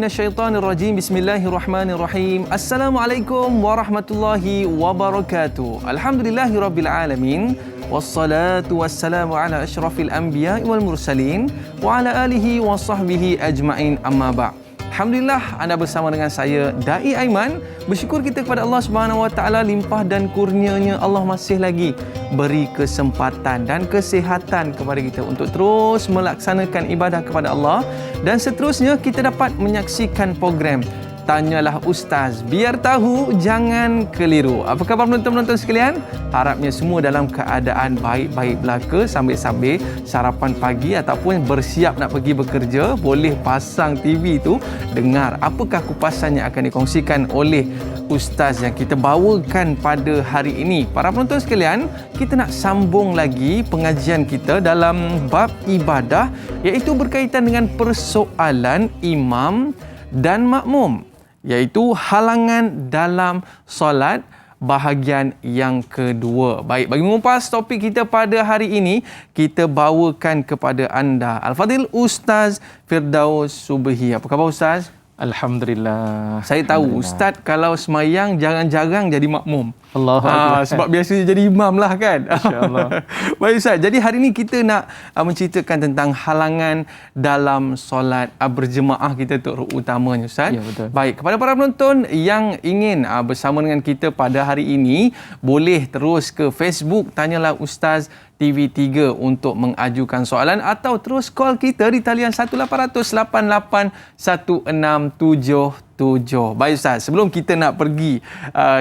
minasyaitanir rajim. Bismillahirrahmanirrahim. Assalamualaikum warahmatullahi wabarakatuh. Alhamdulillahirabbil alamin. Wassalatu wassalamu ala asyrafil anbiya'i wal mursalin wa ala alihi wa sahbihi ajma'in, amma ba'. Alhamdulillah, anda bersama dengan saya Dai Aiman. Bersyukur kita kepada Allah Subhanahu Wa Taala, limpah dan kurnianya Allah masih lagi beri kesempatan dan kesihatan kepada kita untuk terus melaksanakan ibadah kepada Allah, dan seterusnya kita dapat menyaksikan program Tanyalah Ustaz, biar tahu jangan keliru. Apa khabar penonton-penonton sekalian? Harapnya semua dalam keadaan baik-baik belaka, sambil-sambil sarapan pagi ataupun bersiap nak pergi bekerja, boleh pasang TV tu, dengar apakah kupasan yang akan dikongsikan oleh Ustaz yang kita bawakan pada hari ini. Para penonton sekalian, kita nak sambung lagi pengajian kita dalam bab ibadah, iaitu berkaitan dengan persoalan imam dan makmum, iaitu halangan dalam solat bahagian yang kedua. Baik, bagi mengupas topik kita pada hari ini, kita bawakan kepada anda Al-Fadhil Ustaz Firdaus Subhi. Apa khabar Ustaz? Alhamdulillah. Saya tahu Ustaz kalau semayang jarang-jarang jadi makmum. Sebab biasanya jadi imam lah kan. InsyaAllah. Baik Ustaz, jadi hari ini kita nak menceritakan tentang halangan dalam solat berjemaah kita terutamanya Ustaz. Ya, betul. Baik, kepada para penonton yang ingin bersama dengan kita pada hari ini, boleh terus ke Facebook Tanyalah Ustaz TV3 untuk mengajukan soalan, atau terus call kita di talian 1800881677. Baik Ustaz, sebelum kita nak pergi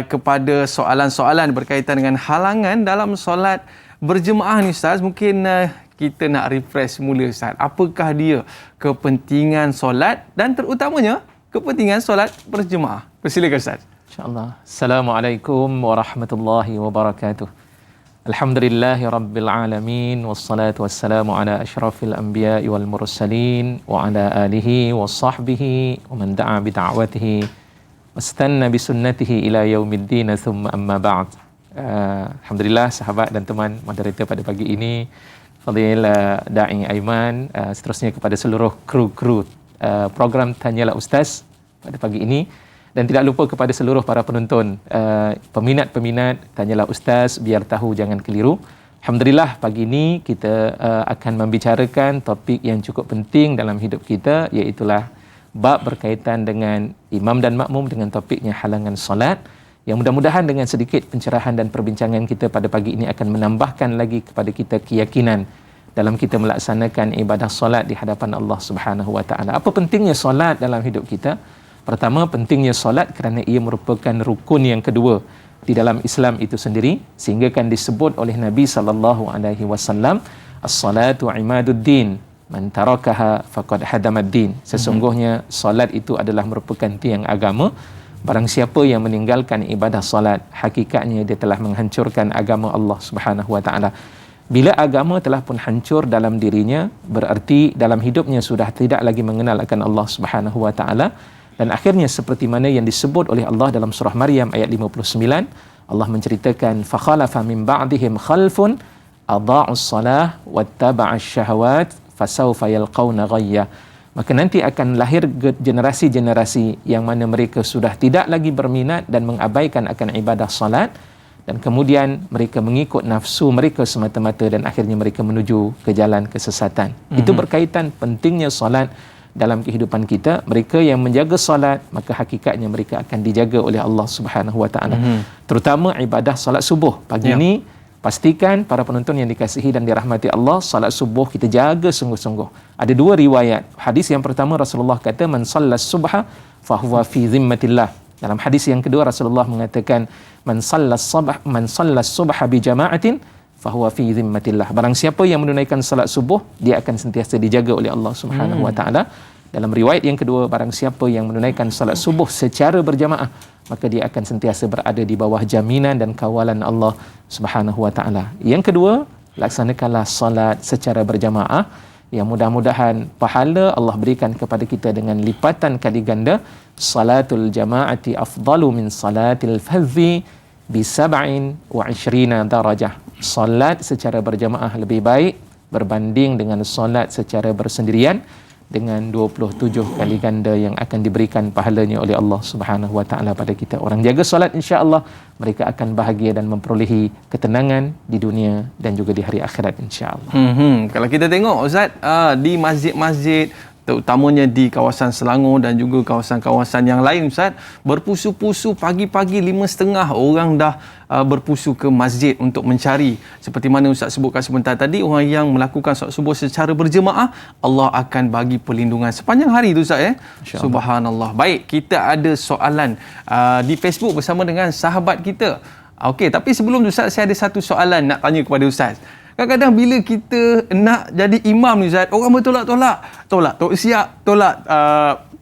kepada soalan-soalan berkaitan dengan halangan dalam solat berjemaah ni Ustaz, mungkin kita nak refresh mula Ustaz. Apakah dia kepentingan solat dan terutamanya kepentingan solat berjemaah? Persilakan Ustaz. InsyaAllah. Assalamualaikum warahmatullahi wabarakatuh. Alhamdulillahi rabbil alamin, wassalatu wassalamu ala asyrafil anbiya'i wal mursalin wa ala alihi wa sahbihi wa man da'a bi da'watihi wastanna bi sunnatihi ila yaumiddin, thumma amma ba'd. Alhamdulillah sahabat dan teman moderator pada pagi ini, Fadil Dai Aiman, seterusnya kepada seluruh kru program Tanyalah Ustaz pada pagi ini, dan tidak lupa kepada seluruh para penonton, peminat-peminat Tanyalah Ustaz, biar tahu jangan keliru. Alhamdulillah, pagi ini kita akan membicarakan topik yang cukup penting dalam hidup kita, iaitulah bab berkaitan dengan imam dan makmum dengan topiknya halangan solat, yang mudah-mudahan dengan sedikit pencerahan dan perbincangan kita pada pagi ini akan menambahkan lagi kepada kita keyakinan dalam kita melaksanakan ibadah solat di hadapan Allah Subhanahu Wa Taala. Apa pentingnya solat dalam hidup kita? Pertama, pentingnya solat kerana ia merupakan rukun yang kedua di dalam Islam itu sendiri, sehingga kan disebut oleh Nabi SAW, as-salatu imaduddin, man tarakaha faqad hadamaddin. Sesungguhnya solat itu adalah merupakan tiang agama. Barang siapa yang meninggalkan ibadah solat, hakikatnya dia telah menghancurkan agama Allah Subhanahu Wa Taala. Bila agama telah pun hancur dalam dirinya, berarti dalam hidupnya sudah tidak lagi mengenal akan Allah Subhanahu Wa Taala. Dan akhirnya seperti mana yang disebut oleh Allah dalam surah Maryam ayat 59, Allah menceritakan fakhalafa min ba'dihim khalfun adha'us salah wattaba'as syahawat fasawfa yalqawna ghayya. Maka nanti akan lahir generasi-generasi yang mana mereka sudah tidak lagi berminat dan mengabaikan akan ibadah salat, dan kemudian mereka mengikut nafsu mereka semata-mata, dan akhirnya mereka menuju ke jalan kesesatan. Itu berkaitan pentingnya salat dalam kehidupan kita. Mereka yang menjaga solat, maka hakikatnya mereka akan dijaga oleh Allah Subhanahu Wa Taala. Terutama ibadah solat subuh. Pagi ini pastikan para penonton yang dikasihi dan dirahmati Allah, solat subuh kita jaga sungguh-sungguh. Ada dua riwayat. Hadis yang pertama, Rasulullah kata man sallas subha fahuwa fi zimmatillah. Dalam hadis yang kedua, Rasulullah mengatakan man sallas subha bi jama'atin fahuwa fi zimmatillah. Barang siapa yang menunaikan salat subuh, dia akan sentiasa dijaga oleh Allah Subhanahu Wa Taala. Dalam riwayat yang kedua, barang siapa yang menunaikan salat subuh secara berjamaah, maka dia akan sentiasa berada di bawah jaminan dan kawalan Allah Subhanahu Wa Taala. Yang kedua, laksanakanlah salat secara berjamaah, yang mudah-mudahan pahala Allah berikan kepada kita dengan lipatan kali ganda. Salatul jamaati afdalu min salatil fadhi bi 27 darajah. Solat secara berjamaah lebih baik berbanding dengan solat secara bersendirian dengan 27 kali ganda yang akan diberikan pahalanya oleh Allah Subhanahu wa taala pada kita. Orang jaga solat, insya-Allah mereka akan bahagia dan memperolehi ketenangan di dunia dan juga di hari akhirat, insya-Allah. Kalau kita tengok Ustaz, di masjid-masjid terutamanya di kawasan Selangor dan juga kawasan-kawasan yang lain Ustaz, berpusu-pusu pagi-pagi 5.30 orang dah berpusu ke masjid untuk mencari, seperti mana Ustaz sebutkan sebentar tadi, orang yang melakukan solat subuh secara berjemaah, Allah akan bagi perlindungan sepanjang hari itu Ustaz. Subhanallah. Baik, kita ada soalan di Facebook bersama dengan sahabat kita. Okey, tapi sebelum tu Ustaz, saya ada satu soalan nak tanya kepada Ustaz. Kadang-kadang bila kita nak jadi imam ni Ustaz, orang bertolak-tolak. Tolak Tok Siap, tolak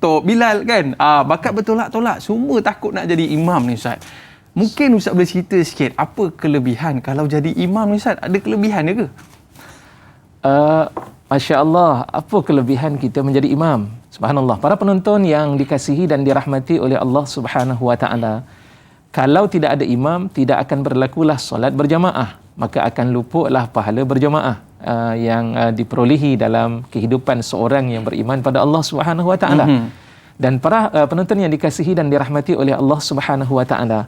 Tok Bilal kan. Bakat bertolak-tolak. Semua takut nak jadi imam ni Ustaz. Mungkin Ustaz boleh cerita sikit, apa kelebihan kalau jadi imam ni Ustaz? Ada kelebihan dia ke? Masya Allah, apa kelebihan kita menjadi imam? Subhanallah. Para penonton yang dikasihi dan dirahmati oleh Allah Subhanahu wa taala, kalau tidak ada imam, tidak akan berlakulah solat berjamaah, maka akan luputlah pahala berjamaah yang diperolehi dalam kehidupan seorang yang beriman pada Allah Subhanahu wa taala. Dan para penonton yang dikasihi dan dirahmati oleh Allah Subhanahu wa taala,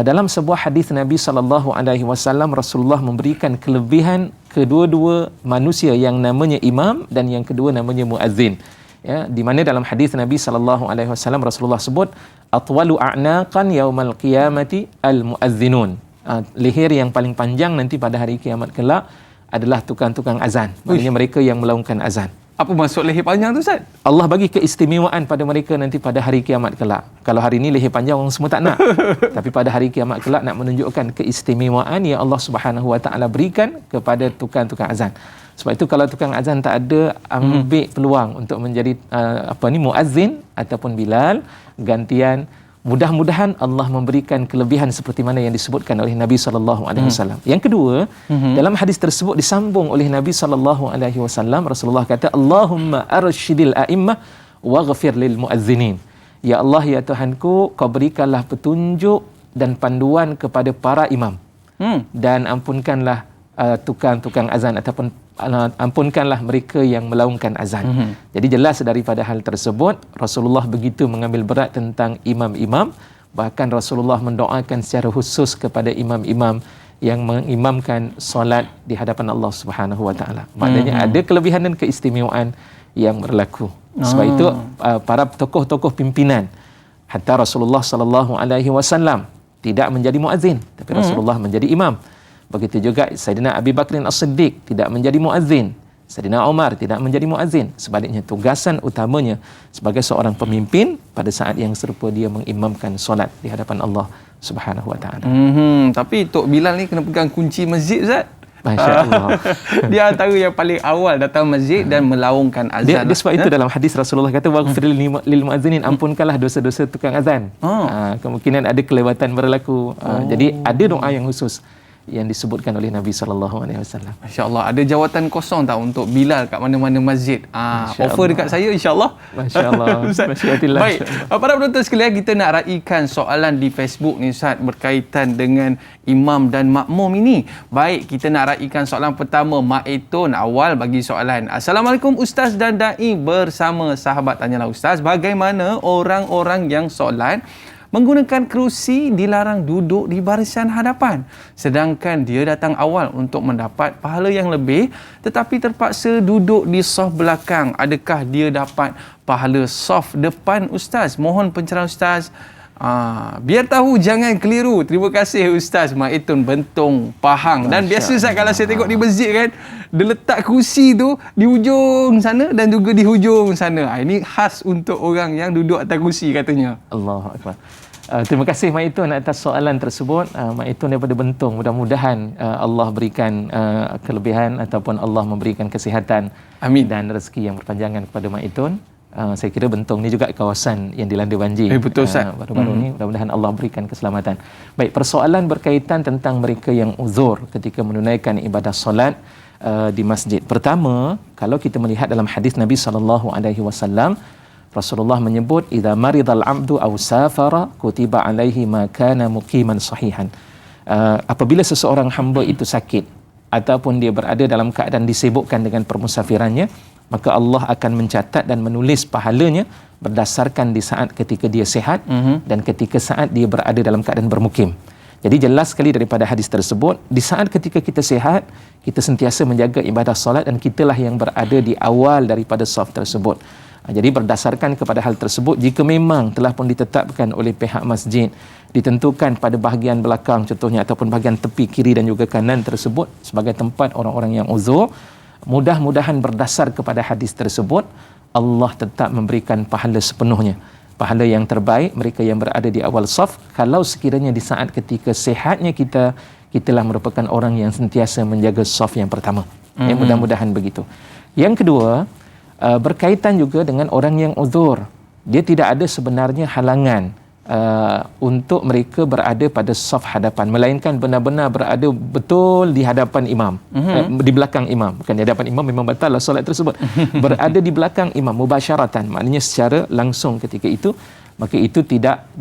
dalam sebuah hadis Nabi sallallahu alaihi wasallam, Rasulullah memberikan kelebihan kedua-dua manusia, yang namanya imam dan yang kedua namanya muazzin. Ya, di mana dalam hadis Nabi sallallahu alaihi wasallam Rasulullah sebut, atwalu a'naqan yaumal qiyamati al-muazzinun. Leher yang paling panjang nanti pada hari kiamat kelak adalah tukang-tukang azan. Maksudnya mereka yang melaungkan azan. Apa maksud leher panjang tu Ustaz? Allah bagi keistimewaan pada mereka nanti pada hari kiamat kelak. Kalau hari ini leher panjang orang semua tak nak. Tapi pada hari kiamat kelak nak menunjukkan keistimewaan yang Allah Subhanahu wa taala berikan kepada tukang-tukang azan. Sebab itu kalau tukang azan tak ada, ambil peluang untuk menjadi muazzin ataupun Bilal gantian. Mudah-mudahan Allah memberikan kelebihan seperti mana yang disebutkan oleh Nabi sallallahu alaihi wasallam. Yang kedua, dalam hadis tersebut disambung oleh Nabi sallallahu alaihi wasallam, Rasulullah kata, Allahumma arsyidil a'immah waghfir lil muazzinin. Ya Allah, ya Tuhanku, kau berikanlah petunjuk dan panduan kepada para imam. Dan ampunkanlah tukang-tukang azan ataupun ampunkanlah mereka yang melaungkan azan. Jadi jelas daripada hal tersebut, Rasulullah begitu mengambil berat tentang imam-imam. Bahkan Rasulullah mendoakan secara khusus kepada imam-imam yang mengimamkan solat di hadapan Allah Subhanahu wa taala. Maknanya ada kelebihan dan keistimewaan yang berlaku. Sebab itu para tokoh-tokoh pimpinan, hatta Rasulullah sallallahu alaihi wasallam tidak menjadi muazzin, tapi Rasulullah menjadi imam. Begitu juga Sayyidina Abi Bakrin As-Siddiq tidak menjadi muazzin, Sayyidina Umar tidak menjadi muazzin. Sebaliknya tugasan utamanya sebagai seorang pemimpin pada saat yang serupa dia mengimamkan solat di hadapan Allah Subhanahu wa taala. Tapi Tok Bilal ni kena pegang kunci masjid Ustaz. Masya-Allah. Dia antara yang paling awal datang masjid dan melaungkan azan. Dia sebab itu dalam hadis Rasulullah kata, waghfir lil muazzinin, ampunkanlah dosa-dosa tukang azan. Kemungkinan ada kelewatan berlaku. Jadi ada doa yang khusus yang disebutkan oleh Nabi sallallahu alaihi wasallam. Masya-Allah, ada jawatan kosong tak untuk Bilal kat mana-mana masjid? Offer dekat saya insya-Allah. Masya-Allah. Masya-Allah. Baik, para penonton sekalian, kita nak raikan soalan di Facebook ni Ustaz berkaitan dengan imam dan makmum ini. Baik, kita nak raikan soalan pertama. Maitun awal bagi soalan. Assalamualaikum Ustaz dan Dai, bersama sahabat tanyalah Ustaz, bagaimana orang-orang yang solat menggunakan kerusi dilarang duduk di barisan hadapan, sedangkan dia datang awal untuk mendapat pahala yang lebih tetapi terpaksa duduk di saf belakang? Adakah dia dapat pahala saf depan Ustaz? Mohon pencerahan Ustaz. Biar tahu jangan keliru. Terima kasih Ustaz. Maitun Bentong Pahang. Dan biasa Ustaz kalau saya tengok di masjid kan, dia letak kerusi tu di hujung sana dan juga di hujung sana. Ini khas untuk orang yang duduk atas kerusi katanya. Allahu akbar. Terima kasih Maitun atas soalan tersebut. Maitun daripada Bentong, mudah-mudahan Allah berikan kelebihan ataupun Allah memberikan kesihatan, amin, dan rezeki yang berpanjangan kepada Maitun. Saya kira Bentong ni juga kawasan yang dilanda banjir. Betul Ustaz. Baru-baru ni mudah-mudahan Allah berikan keselamatan. Baik, persoalan berkaitan tentang mereka yang uzur ketika menunaikan ibadah solat di masjid. Pertama, kalau kita melihat dalam hadis Nabi sallallahu alaihi wasallam, Rasulullah menyebut, idza maridal 'abdu aw safara kutiba alaihi ma kana muqiman sahihan. Apabila seseorang hamba itu sakit ataupun dia berada dalam keadaan disibukkan dengan permusafirannya, maka Allah akan mencatat dan menulis pahalanya berdasarkan di saat ketika dia sihat dan ketika saat dia berada dalam keadaan bermukim. Jadi jelas sekali daripada hadis tersebut, di saat ketika kita sihat, kita sentiasa menjaga ibadah solat dan kitalah yang berada di awal daripada saf tersebut. Jadi berdasarkan kepada hal tersebut, jika memang telah pun ditetapkan oleh pihak masjid, ditentukan pada bahagian belakang contohnya ataupun bahagian tepi kiri dan juga kanan tersebut sebagai tempat orang-orang yang uzur, mudah-mudahan berdasar kepada hadis tersebut, Allah tetap memberikan pahala sepenuhnya. Pahala yang terbaik mereka yang berada di awal saf, kalau sekiranya di saat ketika sihatnya kitalah merupakan orang yang sentiasa menjaga saf yang pertama. Ya, mudah-mudahan begitu. Yang kedua, berkaitan juga dengan orang yang uzur. Dia tidak ada sebenarnya halangan untuk mereka berada pada saf hadapan, melainkan benar-benar berada betul di hadapan imam, di belakang imam, bukan di hadapan imam, memang batal lah solat tersebut. Berada di belakang imam mubasyaratan, maknanya secara langsung ketika itu, maka itu tidak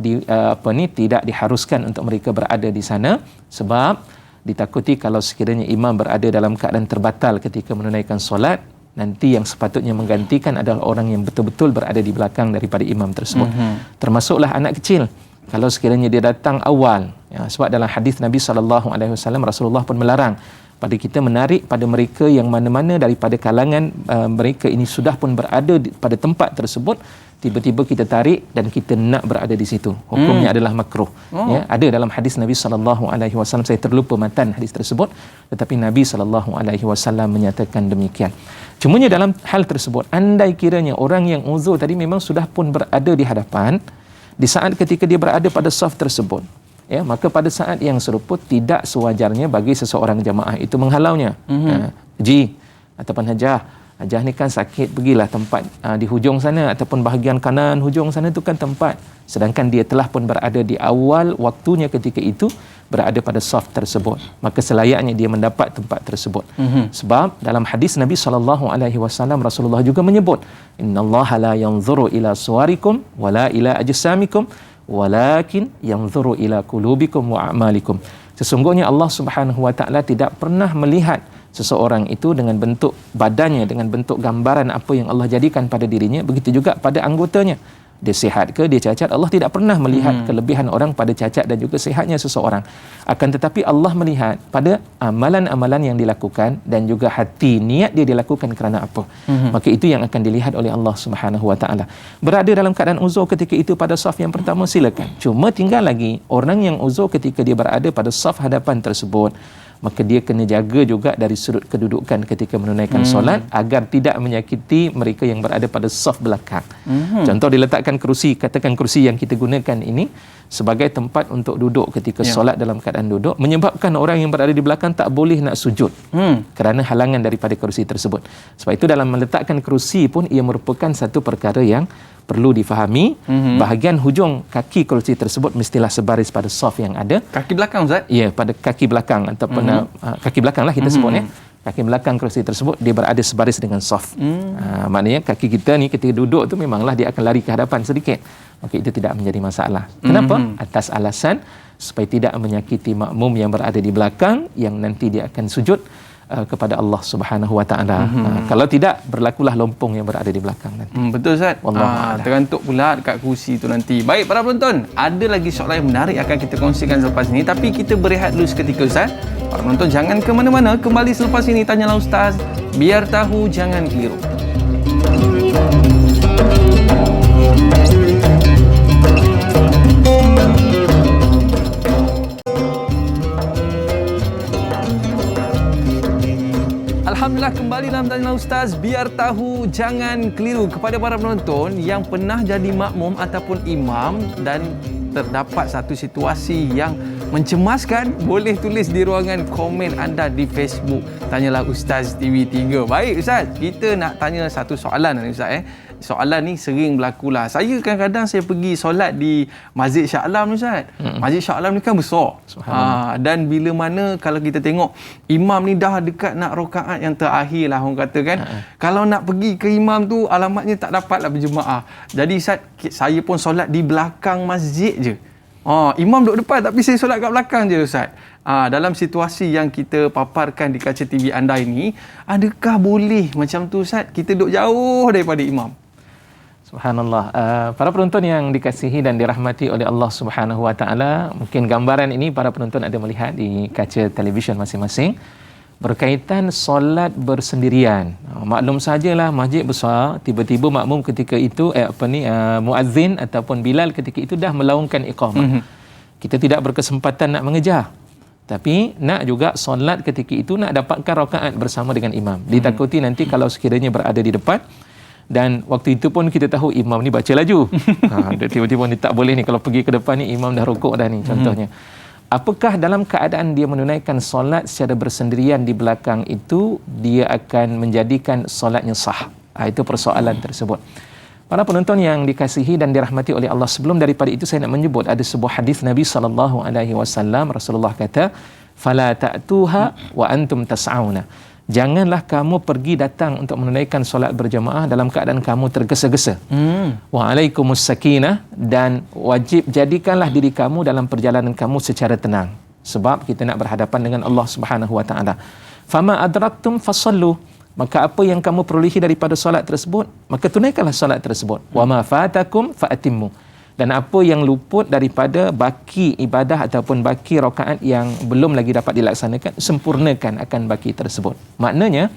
tidak diharuskan untuk mereka berada di sana, sebab ditakuti kalau sekiranya imam berada dalam keadaan terbatal ketika menunaikan solat, nanti yang sepatutnya menggantikan adalah orang yang betul-betul berada di belakang daripada imam tersebut. Termasuklah anak kecil. Kalau sekiranya dia datang awal, ya, sebab dalam hadis Nabi SAW, Rasulullah pun melarang pada kita menarik pada mereka yang mana-mana daripada kalangan mereka ini sudah pun berada pada tempat tersebut, tiba-tiba kita tarik dan kita nak berada di situ. Hukumnya adalah makruh. Ya, ada dalam hadis Nabi SAW, saya terlupa matan hadis tersebut, tetapi Nabi SAW menyatakan demikian. Cumanya dalam hal tersebut, andai kiranya orang yang uzur tadi memang sudah pun berada di hadapan, di saat ketika dia berada pada saf tersebut, ya, maka pada saat yang serupa tidak sewajarnya bagi seseorang jamaah itu menghalaunya. Ji ataupun hajah ni kan sakit, pergilah tempat di hujung sana ataupun bahagian kanan hujung sana itu kan tempat, sedangkan dia telah pun berada di awal waktunya ketika itu berada pada saf tersebut, maka selayaknya dia mendapat tempat tersebut. Sebab dalam hadis Nabi SAW, Rasulullah juga menyebut, innallaha la yanzuru ila suwarikum wala ila ajsamikum walakin yanzuru ila qulubikum wa a'malikum. Sesungguhnya Allah Subhanahu wa taala tidak pernah melihat seseorang itu dengan bentuk badannya, dengan bentuk gambaran apa yang Allah jadikan pada dirinya, begitu juga pada anggotanya. Dia sihat ke, dia cacat, Allah tidak pernah melihat kelebihan orang pada cacat dan juga sihatnya seseorang. Akan tetapi Allah melihat pada amalan-amalan yang dilakukan dan juga hati, niat dia dilakukan kerana apa. Maka itu yang akan dilihat oleh Allah Subhanahu wa taala. Berada dalam keadaan uzur ketika itu pada saf yang pertama, silakan. Cuma tinggal lagi orang yang uzur ketika dia berada pada saf hadapan tersebut, maka dia kena jaga juga dari sudut kedudukan ketika menunaikan solat agar tidak menyakiti mereka yang berada pada saf belakang. Contoh, diletakkan kerusi, katakan kerusi yang kita gunakan ini sebagai tempat untuk duduk ketika solat dalam keadaan duduk, menyebabkan orang yang berada di belakang tak boleh nak sujud kerana halangan daripada kerusi tersebut. Sebab itu dalam meletakkan kerusi pun ia merupakan satu perkara yang perlu difahami. Bahagian hujung kaki kerusi tersebut mestilah sebaris pada saf yang ada. Kaki belakang, Ustaz? Ya, pada kaki belakang ataupun kaki belakang lah kita sebutnya. Kaki belakang kerusi tersebut dia berada sebaris dengan saf. Maknanya kaki kita ni ketika duduk tu memanglah dia akan lari ke hadapan sedikit. Maka itu tidak menjadi masalah. Kenapa? Atas alasan supaya tidak menyakiti makmum yang berada di belakang yang nanti dia akan sujud kepada Allah Subhanahu wa taala. Kalau tidak, berlakulah lompong yang berada di belakang nanti. Betul, Ustaz. Tergantuk pula dekat kursi tu nanti. Baik para penonton, ada lagi soalan yang menarik akan kita kongsikan selepas ini, tapi kita berehat dulu seketika, Ustaz. Para penonton jangan ke mana-mana, kembali selepas ini Tanyalah Ustaz, biar tahu jangan keliru. Alhamdulillah, kembali dalam Tanyalah Ustaz, biar tahu jangan keliru. Kepada para penonton yang pernah jadi makmum ataupun imam dan terdapat satu situasi yang mencemaskan, boleh tulis di ruangan komen anda di Facebook Tanyalah Ustaz TV3. Baik Ustaz, kita nak tanya satu soalan ni Ustaz. Soalan ni sering berlakulah. Saya kadang-kadang saya pergi solat di Masjid Shah Alam ni Ustaz. Masjid Shah Alam ni kan besar. Dan bila mana kalau kita tengok imam ni dah dekat nak rakaat yang terakhir lah orang kata kan. Kalau nak pergi ke imam tu alamatnya tak dapatlah berjemaah. Jadi Ustaz, saya pun solat di belakang masjid je. Imam duduk depan tapi saya solat kat belakang je Ustaz. Dalam situasi yang kita paparkan di kaca TV anda ini, adakah boleh macam tu Ustaz? Kita duduk jauh daripada imam. Subhanallah. Para penonton yang dikasihi dan dirahmati oleh Allah Subhanahu Wa Taala, mungkin gambaran ini para penonton ada melihat di kaca televisyen masing-masing berkaitan solat bersendirian. Maklum sajalah masjid besar, tiba-tiba makmum ketika itu muazzin ataupun Bilal ketika itu dah melaungkan iqamah. Kita tidak berkesempatan nak mengejar. Tapi nak juga solat ketika itu nak dapatkan rakaat bersama dengan imam. Ditakuti nanti kalau sekiranya berada di depan, dan waktu itu pun kita tahu imam ni baca laju. Tiba-tiba ni tak boleh ni, kalau pergi ke depan ni imam dah rukuk dah ni contohnya. Apakah dalam keadaan dia menunaikan solat secara bersendirian di belakang itu dia akan menjadikan solatnya sah? Itu persoalan tersebut. Para penonton yang dikasihi dan dirahmati oleh Allah, sebelum daripada itu saya nak menyebut ada sebuah hadis Nabi SAW. Rasulullah kata, "Fala ta'tuha wa antum tas'auna." Janganlah kamu pergi datang untuk menunaikan solat berjamaah dalam keadaan kamu tergesa-gesa. Wa alaikumus sakinah, dan wajib jadikanlah diri kamu dalam perjalanan kamu secara tenang. Sebab kita nak berhadapan dengan Allah Subhanahu Wa Taala. Fama adraktum fasallu. Maka apa yang kamu perolehi daripada solat tersebut, maka tunaikanlah solat tersebut. Wa ma fatakum faatimmu. Dan apa yang luput daripada baki ibadah ataupun baki rakaat yang belum lagi dapat dilaksanakan, sempurnakan akan baki tersebut. Maknanya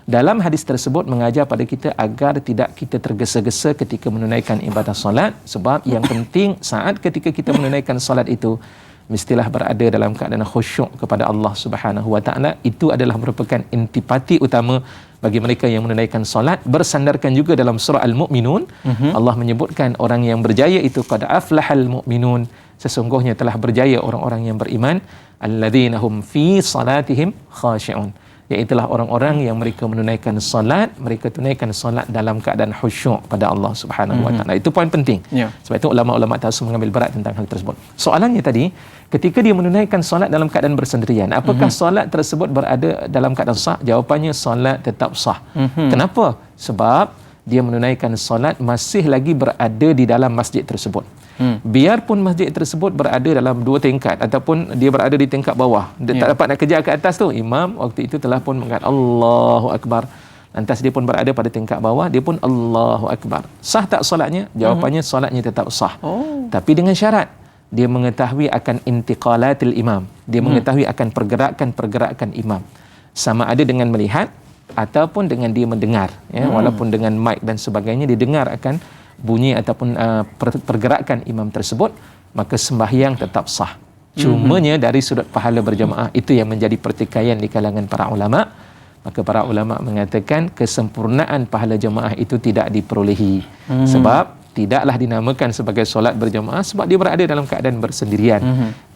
dalam hadis tersebut mengajar pada kita agar tidak kita tergesa-gesa ketika menunaikan ibadah solat, sebab yang penting saat ketika kita menunaikan solat itu mestilah berada dalam keadaan khusyuk kepada Allah Subhanahu Wa Taala. Itu adalah merupakan intipati utama bagi mereka yang menunaikan solat. Bersandarkan juga dalam surah Al-Mu'minun, Allah menyebutkan orang yang berjaya itu qad aflahal mu'minun, sesungguhnya telah berjaya orang-orang yang beriman, alladzina hum fi salatihim khashi'un, iaitulah orang-orang yang mereka menunaikan solat, mereka tunaikan solat dalam keadaan khusyuk pada Allah Subhanahu Wa Taala. Itu poin penting. Sebab itu ulama-ulama tasawuf mengambil berat tentang hal tersebut. Soalannya tadi, ketika dia menunaikan solat dalam keadaan bersendirian, apakah solat tersebut berada dalam keadaan sah? Jawapannya, solat tetap sah. Kenapa? Sebab dia menunaikan solat masih lagi berada di dalam masjid tersebut. Biarpun masjid tersebut berada dalam 2 tingkat ataupun dia berada di tingkat bawah, dia tak dapat nak kejar ke atas tu, imam waktu itu telah pun mengatakan Allahu Akbar, lantas dia pun berada pada tingkat bawah, dia pun Allahu Akbar. Sah tak solatnya? Jawapannya, solatnya tetap sah. Tapi dengan syarat dia mengetahui akan intiqalatil imam, dia mengetahui akan pergerakan-pergerakan imam, sama ada dengan melihat ataupun dengan dia mendengar, walaupun dengan mic dan sebagainya, dia dengar akan bunyi ataupun pergerakan imam tersebut, maka sembahyang tetap sah. Cumanya dari sudut pahala berjamaah, itu yang menjadi pertikaian di kalangan para ulama. Maka para ulama mengatakan kesempurnaan pahala jamaah itu tidak diperolehi. Sebab tidaklah dinamakan sebagai solat berjamaah sebab dia berada dalam keadaan bersendirian.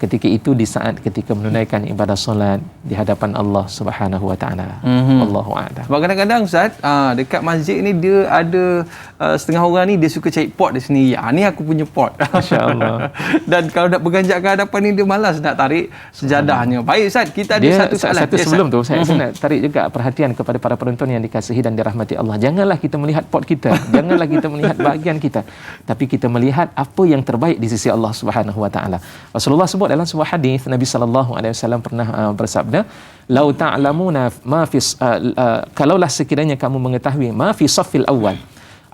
Ketika itu di saat ketika menunaikan ibadah solat di hadapan Allah Subhanahu Wa Taala. Allahu a'lam. Sebab kadang-kadang Ustaz, dekat masjid ni dia ada setengah orang ni dia suka cari pot dia sendiri. Ni aku punya pot. Masya-Allah. Dan kalau nak berganjak ke hadapan ni dia malas nak tarik sejadahnya. Baik Ustaz, kita ada satu soalan. Sebelum tu saya nak tarik juga perhatian kepada para penonton yang dikasihi dan dirahmati Allah. Janganlah kita melihat pot kita, janganlah kita melihat bahagian kita, tapi kita melihat apa yang terbaik di sisi Allah Subhanahu Wa Taala. Rasulullah sebut dalam sebuah hadis, Nabi sallallahu alaihi wasallam pernah bersabda, "Lau ta'lamuna ma fi kalaulah sekiranya kamu mengetahui ma fi saffil awal,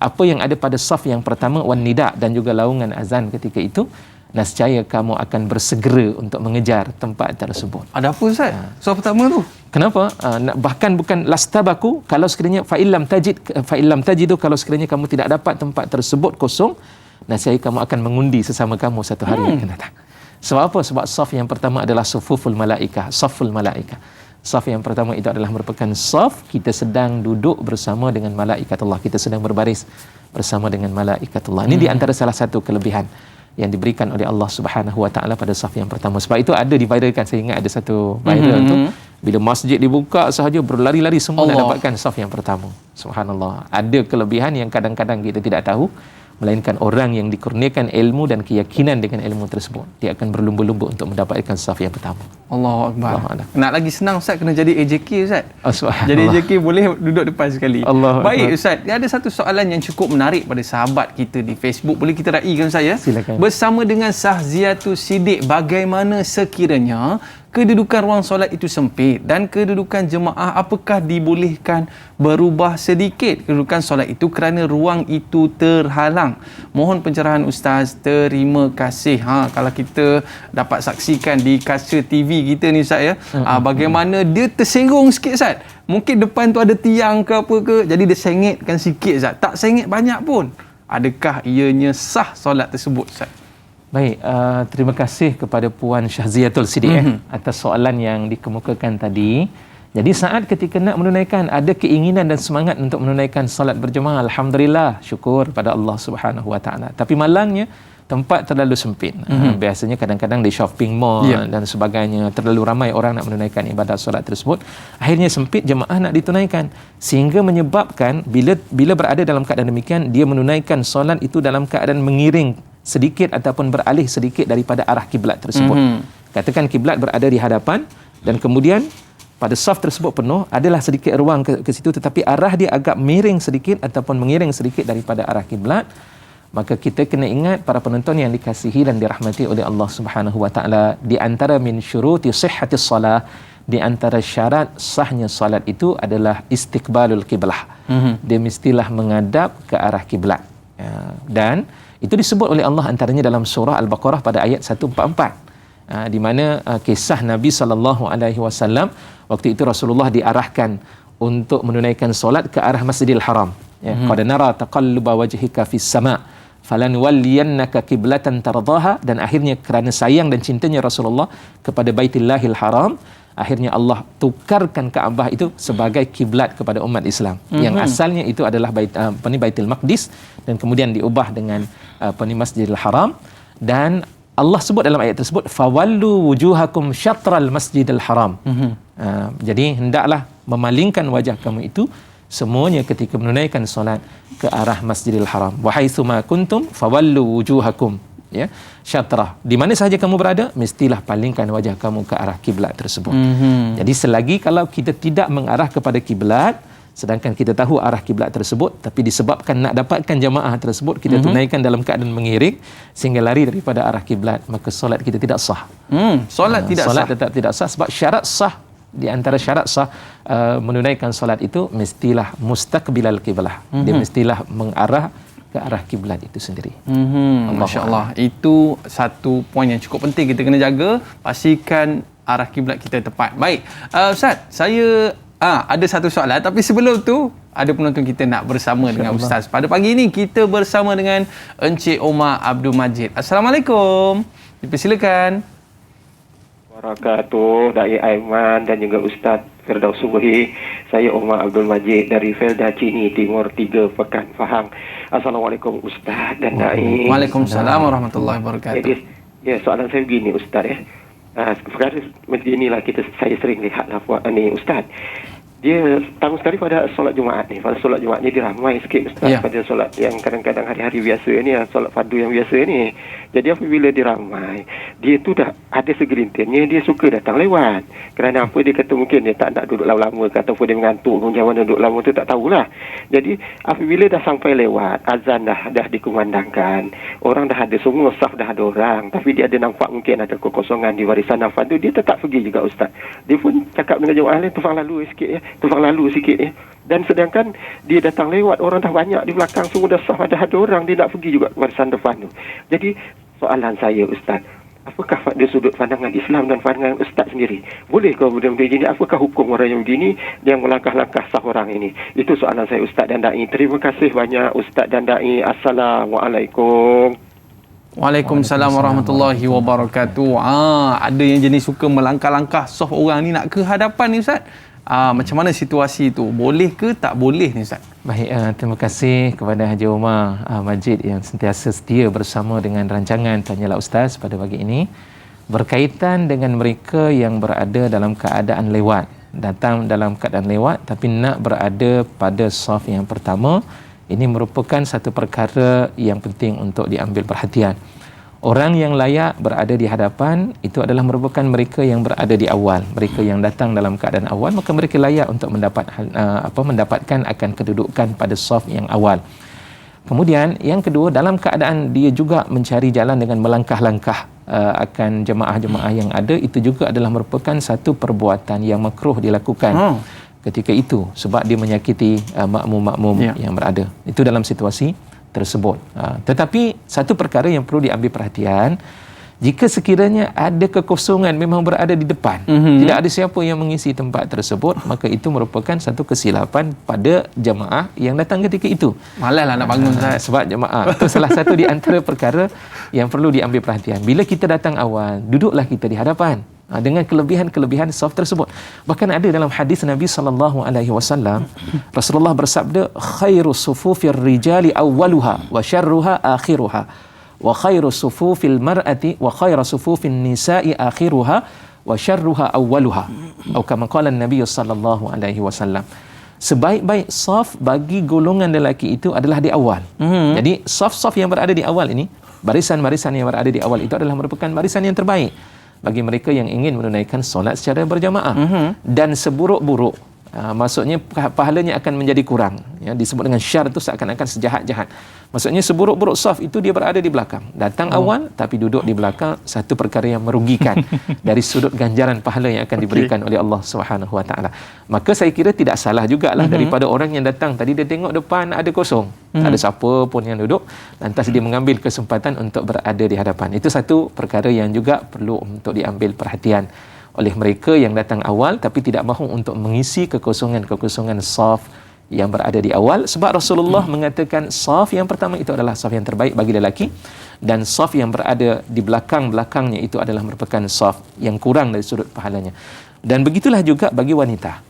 apa yang ada pada saf yang pertama, wan nida, dan juga laungan azan ketika itu, nescaya kamu akan bersegera untuk mengejar tempat tersebut." Ada apa Ustaz? Soal pertama tu. Kenapa? Bahkan bukan lastabaku, kalau sekiranya fa illam tajidu, kalau sekiranya kamu tidak dapat tempat tersebut kosong, nescaya kamu akan mengundi sesama kamu satu hari yang akan datang. Sebab apa? Sebab saf yang pertama adalah sufuful malaikah, saful malaikah. Saf yang pertama itu adalah merupakan saf kita sedang duduk bersama dengan malaikat Allah, kita sedang berbaris bersama dengan malaikat Allah. Ini di antara salah satu kelebihan yang diberikan oleh Allah Subhanahu Wa Taala pada saf yang pertama. Sebab itu ada diviralkan, saya ingat ada satu viral tu, bila masjid dibuka sahaja berlari-lari semua nak dapatkan saf yang pertama. Subhanallah. Ada kelebihan yang kadang-kadang kita tidak tahu. melainkan orang yang dikurniakan ilmu dan keyakinan dengan ilmu tersebut. Dia akan berlumba-lumba untuk mendapatkan saf yang pertama. Allahu Akbar. Nak lagi senang Ustaz, kena jadi AJK Ustaz. Jadi AJK boleh duduk depan sekali. Baik Ustaz, ada satu soalan yang cukup menarik pada sahabat kita di Facebook. Boleh kita raikan saya? Silakan. Bersama dengan Sahziatul Siddiq, bagaimana sekiranya kedudukan ruang solat itu sempit dan kedudukan jemaah apakah dibolehkan berubah sedikit kedudukan solat itu kerana ruang itu terhalang? Mohon pencerahan Ustaz, terima kasih. Kalau kita dapat saksikan di kaca TV kita ni Ustaz ya, bagaimana dia tersenggung sikit Ustaz. Mungkin depan tu ada tiang ke apa ke, jadi dia sengitkan sikit Ustaz. Tak sengit banyak pun. Adakah ianya sah solat tersebut Ustaz? Baik, terima kasih kepada Puan Syahziatul Siddiq atas soalan yang dikemukakan tadi. Jadi saat ketika nak menunaikan, ada keinginan dan semangat untuk menunaikan solat berjemaah, alhamdulillah, syukur pada Allah Subhanahu Wa Taala. Tapi malangnya tempat terlalu sempit. Biasanya kadang-kadang di shopping mall dan sebagainya, terlalu ramai orang nak menunaikan ibadat solat tersebut. Akhirnya sempit jemaah nak ditunaikan, sehingga menyebabkan bila berada dalam keadaan demikian, dia menunaikan solat itu dalam keadaan mengiring sedikit ataupun beralih sedikit daripada arah kiblat tersebut. Katakan kiblat berada di hadapan dan kemudian pada saf tersebut penuh, adalah sedikit ruang ke situ, tetapi arah dia agak miring sedikit ataupun mengiring sedikit daripada arah kiblat. Maka kita kena ingat, para penonton yang dikasihi dan dirahmati oleh Allah Subhanahu Wa Taala, di antara min syuruti sihhatis salah, di antara syarat sahnya salat itu adalah istiqbalul qiblah. Dia mestilah menghadap ke arah kiblat. Dan itu disebut oleh Allah antaranya dalam surah Al-Baqarah pada ayat 144. Di mana kisah Nabi SAW, waktu itu Rasulullah diarahkan untuk menunaikan solat ke arah Masjidil Haram. Qad nara taqalluba wajhika fis sama' falanwalliyannaka qiblatan tardaha, dan akhirnya kerana sayang dan cintanya Rasulullah kepada Baitullahil Haram, akhirnya Allah tukarkan Kaabah itu sebagai kiblat kepada umat Islam. Yang asalnya itu adalah Baitul Maqdis, dan kemudian diubah dengan Masjidil Haram. Dan Allah sebut dalam ayat tersebut, fawallu wujuhakum syatral Masjidil Haram. Jadi hendaklah memalingkan wajah kamu itu semuanya ketika menunaikan solat ke arah Masjidil Haram. Wa haitsuma kuntum fawallu wujuhakum, ya, syatrah. Di mana sahaja kamu berada, mestilah palingkan wajah kamu ke arah kiblat tersebut. Jadi selagi kalau kita tidak mengarah kepada kiblat, sedangkan kita tahu arah kiblat tersebut, tapi disebabkan nak dapatkan jamaah tersebut, kita tunaikan dalam keadaan mengiring sehingga lari daripada arah kiblat, maka solat kita tidak sah. Solat tetap tidak sah, sebab syarat sah, di antara syarat sah menunaikan solat itu mestilah mustaqbilal qiblah. Dia mestilah mengarah ke arah kiblat itu sendiri. Masya-Allah. Itu satu poin yang cukup penting kita kena jaga, pastikan arah kiblat kita tepat. Baik. Ustaz, saya ada satu soalan, tapi sebelum tu ada penonton kita nak bersama dengan Ustaz. Pada pagi ini kita bersama dengan Encik Omar Abdul Majid. Assalamualaikum. Dipersilakan. Wabarakatuh, Dai Aiman dan juga Ustaz Firdaus Subuhi. Saya Omar Abdul Majid dari Felda Cini Timur 3 Pekan Fahang. Assalamualaikum Ustaz dan Dai. Waalaikumsalam warahmatullahi wabarakatuh. Jadi, soalan saya begini Ustaz ya. Perkara macam inilah saya sering lihat lah ni Ustaz. Dia tahu sekali pada solat Jumaat ni. Pada solat Jumaat ni dia ramai sikit Ustaz, pada solat yang kadang-kadang hari-hari biasa ni, solat fardu yang biasa ni. Jadi apabila dia ramai, dia tu dah ada segelintirnya dia suka datang lewat. Kerana apa, dia kata mungkin dia tak nak duduk lama-lama ke, ataupun dia mengantuk, macam mana duduk lama tu tak tahulah. Jadi apabila dah sampai lewat, azan dah dikumandangkan, orang dah ada, semua saf dah ada orang, tapi dia ada nampak mungkin ada kekosongan di barisan nafas tu, dia tetap pergi juga Ustaz. Dia pun cakap dengan jemaah lain, tufang lalu sikit ya. Dan sedangkan dia datang lewat, orang dah banyak di belakang, semua dah saf, ada orang, dia nak pergi juga ke barisan depan tu. Jadi soalan saya Ustaz, apakah dari sudut pandangan Islam dan pandangan Ustaz sendiri, bolehkah benda-benda ini? Apakah hukum orang yang begini, yang melangkah-langkah sah orang ini? Itu soalan saya Ustaz dan Dai. Terima kasih banyak Ustaz dan Dai. Assalamualaikum. Waalaikumsalam warahmatullahi wabarakatuh. Ada yang jenis suka melangkah-langkah sah orang ni nak ke hadapan ni Ustaz. Macam mana situasi itu? Boleh ke tak boleh ni Ustaz? Baik, terima kasih kepada Haji Omar Majid yang sentiasa setia bersama dengan rancangan Tanyalah Ustaz pada pagi ini. Berkaitan dengan mereka yang berada dalam keadaan lewat, datang dalam keadaan lewat tapi nak berada pada saf yang pertama, Ini merupakan satu perkara yang penting untuk diambil perhatian. Orang yang layak berada di hadapan itu adalah merupakan mereka yang berada di awal, mereka yang datang dalam keadaan awal, maka mereka layak untuk mendapatkan akan kedudukan pada saf yang awal. Kemudian yang kedua, dalam keadaan dia juga mencari jalan dengan melangkah-langkah akan jemaah-jemaah yang ada, itu juga adalah merupakan satu perbuatan yang makruh dilakukan ketika itu, sebab dia menyakiti makmum-makmum yang berada. Itu dalam situasi tersebut. Tetapi satu perkara yang perlu diambil perhatian, jika sekiranya ada kekosongan memang berada di depan, tidak ada siapa yang mengisi tempat tersebut, maka itu merupakan satu kesilapan pada jemaah yang datang ketika itu. Malaslah nak bangun sebab jemaah itu salah satu di antara perkara yang perlu diambil perhatian. Bila kita datang awal, duduklah kita di hadapan dengan kelebihan-kelebihan saf tersebut. Bahkan ada dalam hadis Nabi SAW, Rasulullah bersabda, khairu sufufir rijali awwaluha wa syarruha akhiruha, wa khairu sufufil mar'ati wa khairu sufufin nisa'i akhiruha wa syarruha awwaluha, atau kama qala Nabi SAW. Sebaik-baik saf bagi golongan lelaki itu adalah di awal. Jadi saf-saf yang berada di awal ini, barisan-barisan yang berada di awal itu adalah merupakan barisan yang terbaik bagi mereka yang ingin menunaikan solat secara berjamaah. Dan seburuk-buruk, maksudnya pahalanya akan menjadi kurang. Disebut dengan syar itu seakan-akan sejahat-jahat. Maksudnya seburuk-buruk saf itu dia berada di belakang. Datang awal tapi duduk di belakang, satu perkara yang merugikan dari sudut ganjaran pahala yang akan diberikan oleh Allah Subhanahu Wa Taala. Maka saya kira tidak salah jugalah daripada orang yang datang tadi, dia tengok depan ada kosong, tak ada siapa pun yang duduk, lantas dia mengambil kesempatan untuk berada di hadapan. Itu satu perkara yang juga perlu untuk diambil perhatian oleh mereka yang datang awal tapi tidak mahu untuk mengisi kekosongan-kekosongan saf yang berada di awal. Sebab Rasulullah mengatakan saf yang pertama itu adalah saf yang terbaik bagi lelaki, dan saf yang berada di belakang-belakangnya itu adalah merupakan saf yang kurang dari sudut pahalanya. Dan begitulah juga bagi wanita.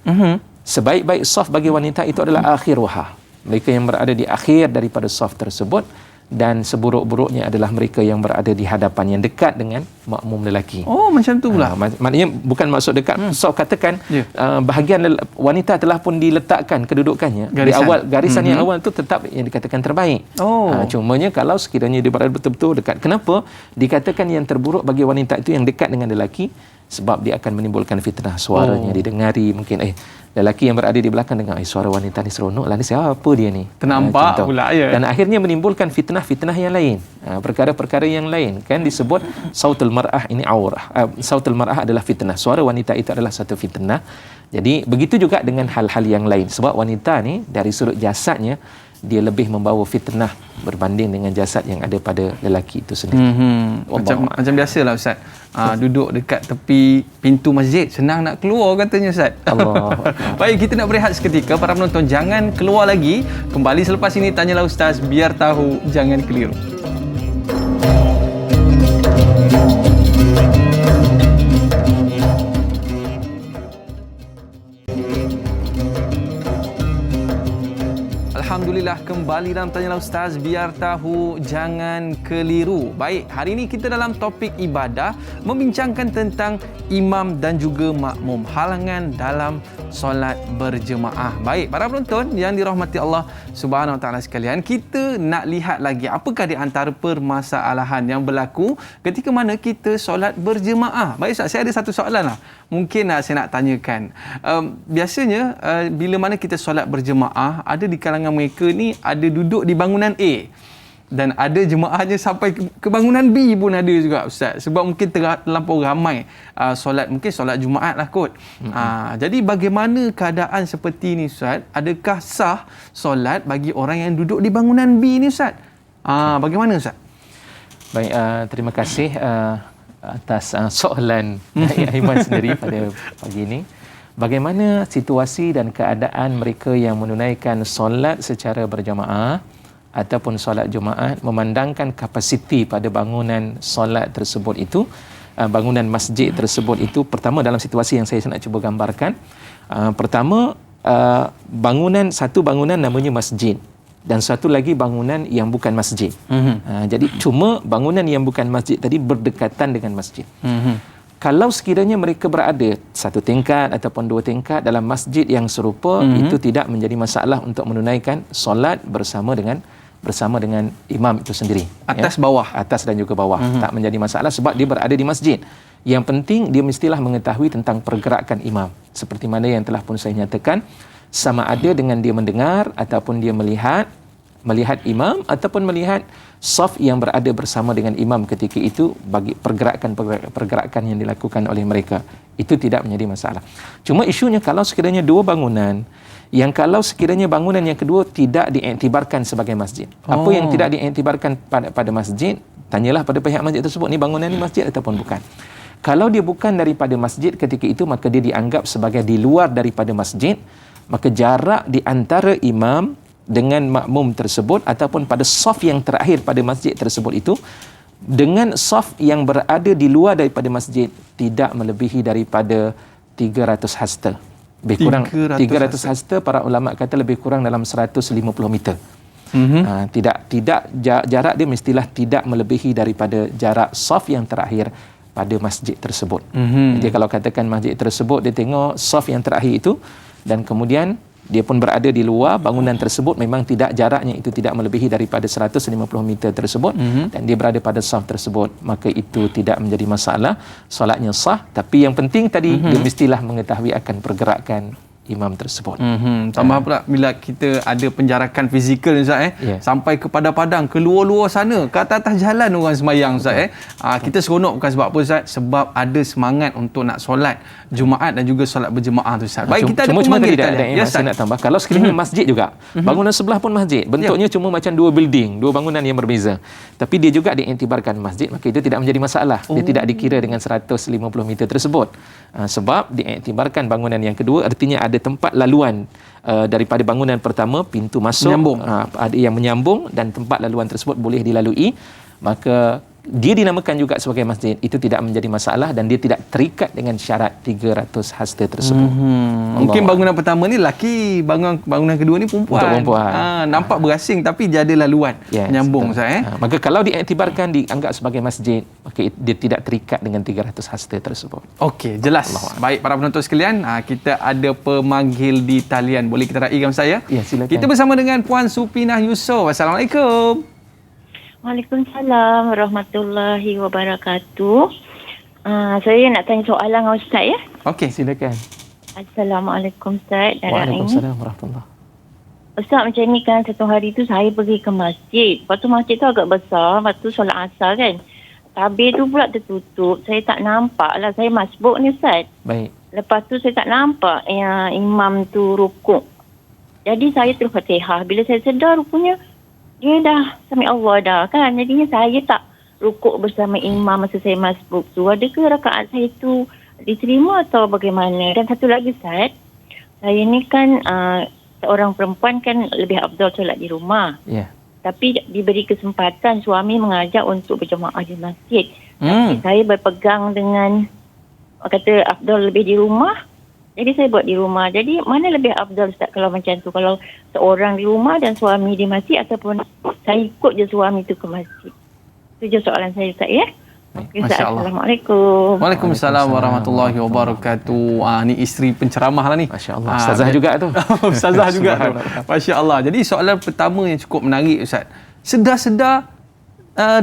Sebaik-baik saf bagi wanita itu adalah akhiruha, mereka yang berada di akhir daripada saf tersebut, dan seburuk-buruknya adalah mereka yang berada di hadapan, yang dekat dengan makmum lelaki. Oh, macam tu pula. Maknanya bukan maksud dekat. So katakan bahagian wanita telah pun diletakkan kedudukannya di awal, garisan yang awal tu tetap yang dikatakan terbaik. Cumanya kalau sekiranya dia berada betul-betul dekat. Kenapa dikatakan yang terburuk bagi wanita itu yang dekat dengan lelaki? Sebab dia akan menimbulkan fitnah, suaranya didengari, mungkin lelaki yang berada di belakang dengar suara wanita ni seronok lah, ni siapa dia ni, ternampak pula dan akhirnya menimbulkan fitnah-fitnah yang lain, perkara-perkara yang lain. Kan disebut sautul mar'ah ini aurah, sautul mar'ah adalah fitnah, suara wanita itu adalah satu fitnah. Jadi begitu juga dengan hal-hal yang lain, sebab wanita ni dari sudut jasadnya dia lebih membawa fitnah berbanding dengan jasad yang ada pada lelaki itu sendiri. Macam biasalah Ustaz, duduk dekat tepi pintu masjid, senang nak keluar katanya Ustaz. Allah. Baik, kita nak berehat seketika. Para penonton jangan keluar lagi. Kembali selepas ini Tanyalah Ustaz, biar tahu jangan keliru. Alhamdulillah, kembali dalam Tanyalah Ustaz, biar tahu jangan keliru. Baik, hari ini kita dalam topik ibadah, membincangkan tentang imam dan juga makmum, halangan dalam solat berjemaah. Baik, para penonton yang dirahmati Allah Subhanahu Wa Taala sekalian, kita nak lihat lagi apakah di antara permasalahan yang berlaku ketika mana kita solat berjemaah. Baik Ustaz, saya ada satu soalan lah. Mungkin saya nak tanyakan. Biasanya bila mana kita solat berjemaah, ada di kalangan mereka ni ada duduk di bangunan A, dan ada jemaahnya sampai ke bangunan B pun ada juga Ustaz. Sebab mungkin terlampau ramai solat, mungkin solat Jumaat lah kot. Jadi bagaimana keadaan seperti ni Ustaz? Adakah sah solat bagi orang yang duduk di bangunan B ni Ustaz? Bagaimana Ustaz? Baik, terima kasih atas soalan Aiman sendiri pada pagi ini. Bagaimana situasi dan keadaan mereka yang menunaikan solat secara berjamaah ataupun solat Jumaat, memandangkan kapasiti pada bangunan solat tersebut itu, bangunan masjid tersebut itu. Pertama, dalam situasi yang saya nak cuba gambarkan, pertama, satu bangunan namanya masjid dan satu lagi bangunan yang bukan masjid. Jadi cuma bangunan yang bukan masjid tadi berdekatan dengan masjid. kalau sekiranya mereka berada satu tingkat ataupun dua tingkat dalam masjid yang serupa, itu tidak menjadi masalah untuk menunaikan solat bersama dengan imam itu sendiri. Atas bawah. Atas dan juga bawah. Tak menjadi masalah sebab dia berada di masjid. Yang penting dia mestilah mengetahui tentang pergerakan imam. Seperti mana yang telah pun saya nyatakan, sama ada dengan dia mendengar ataupun dia melihat imam ataupun melihat saf yang berada bersama dengan imam ketika itu, bagi pergerakan yang dilakukan oleh mereka, itu tidak menjadi masalah. Cuma isunya kalau sekiranya dua bangunan, yang kalau sekiranya bangunan yang kedua tidak diiktibarkan sebagai masjid. Apa yang tidak diiktibarkan pada masjid, tanyalah pada pihak masjid tersebut, ni bangunan ni masjid ataupun bukan. Kalau dia bukan daripada masjid ketika itu, maka dia dianggap sebagai di luar daripada masjid, maka jarak di antara imam dengan makmum tersebut ataupun pada saf yang terakhir pada masjid tersebut itu dengan saf yang berada di luar daripada masjid tidak melebihi daripada 300 hasta. Lebih kurang 300 hasta, para ulama kata lebih kurang dalam 150 meter. Jarak dia mestilah tidak melebihi daripada jarak saf yang terakhir pada masjid tersebut. Jadi kalau katakan masjid tersebut dia tengok saf yang terakhir itu dan kemudian dia pun berada di luar bangunan tersebut, memang tidak, jaraknya itu tidak melebihi daripada 150 meter tersebut, dan dia berada pada saf tersebut, maka itu tidak menjadi masalah, solatnya sah. Tapi yang penting tadi dia mestilah mengetahui akan pergerakan imam tersebut. Tambah pula bila kita ada penjarakan fizikal Ustaz sampai ke padang-padang, ke luar-luar sana, ke atas jalan orang semayang Ustaz kita seronok bukan sebab apa Ustaz? Sebab ada semangat untuk nak solat Jumaat dan juga solat berjemaah tu Ustaz. Baik, kita ada pemanggil tadi. Ya, saya nak tambah. Kalau sekiranya masjid juga, bangunan sebelah pun masjid, bentuknya cuma macam dua building, dua bangunan yang berbeza, tapi dia juga diiktibarkan masjid, maka itu tidak menjadi masalah. Dia tidak dikira dengan 150 meter tersebut. Sebab diiktibarkan bangunan yang kedua, artinya ada tempat laluan daripada bangunan pertama, pintu masuk ada yang menyambung dan tempat laluan tersebut boleh dilalui, maka dia dinamakan juga sebagai masjid. Itu tidak menjadi masalah dan dia tidak terikat dengan syarat 300 hasta tersebut. Mungkin bangunan pertama ni lelaki, bangunan kedua ni perempuan. Untuk perempuan. Nampak berasing tapi dia ada laluan menyambung Ustaz maka kalau diiktibarkan, dianggap sebagai masjid, maka dia tidak terikat dengan 300 hasta tersebut. Okey, jelas. Baik para penonton sekalian, kita ada pemanggil di talian. Boleh kita raikan saya? Ya, silakan. Kita bersama dengan Puan Supinah Yusof. Assalamualaikum. Waalaikumsalam warahmatullahi wabarakatuh. Saya nak tanya soalan dengan Ustaz ya. Okey, silakan. Assalamualaikum Ustaz dan Waalaikumsalam warahmatullahi. Ustaz, macam ni kan, satu hari tu saya pergi ke masjid. Lepas tu masjid tu agak besar, lepas tu solat asar kan. Tabir tu pula tertutup. Saya tak nampak lah, saya masbuk ni Ustaz. Baik. Lepas tu saya tak nampak imam tu rukuk. Jadi saya terus Fatihah. Bila saya sedar rupanya dia dah sami Allah dah kan. Jadinya saya tak rukuk bersama imam masa saya masbuk tu. Adakah rakaat saya tu diterima atau bagaimana? Dan satu lagi Ustaz, saya ni kan seorang perempuan kan lebih afdal solat di rumah. Ya. Tapi diberi kesempatan suami mengajak untuk berjemaah di masjid. Tapi saya berpegang dengan kata afdal lebih di rumah. Jadi saya buat di rumah. Jadi mana lebih afdal Ustaz kalau macam tu? Kalau seorang di rumah dan suami di masjid, ataupun saya ikut je suami tu ke masjid? Itu je soalan saya Ustaz ya. Okay, Ustaz. Assalamualaikum. Waalaikumsalam warahmatullahi wabarakatuh. Ni isteri penceramah lah ni. Masya Allah. Ustazah juga tu. Ustazah juga tu. Masya Allah. Jadi soalan pertama yang cukup menarik Ustaz. Sedar-sedar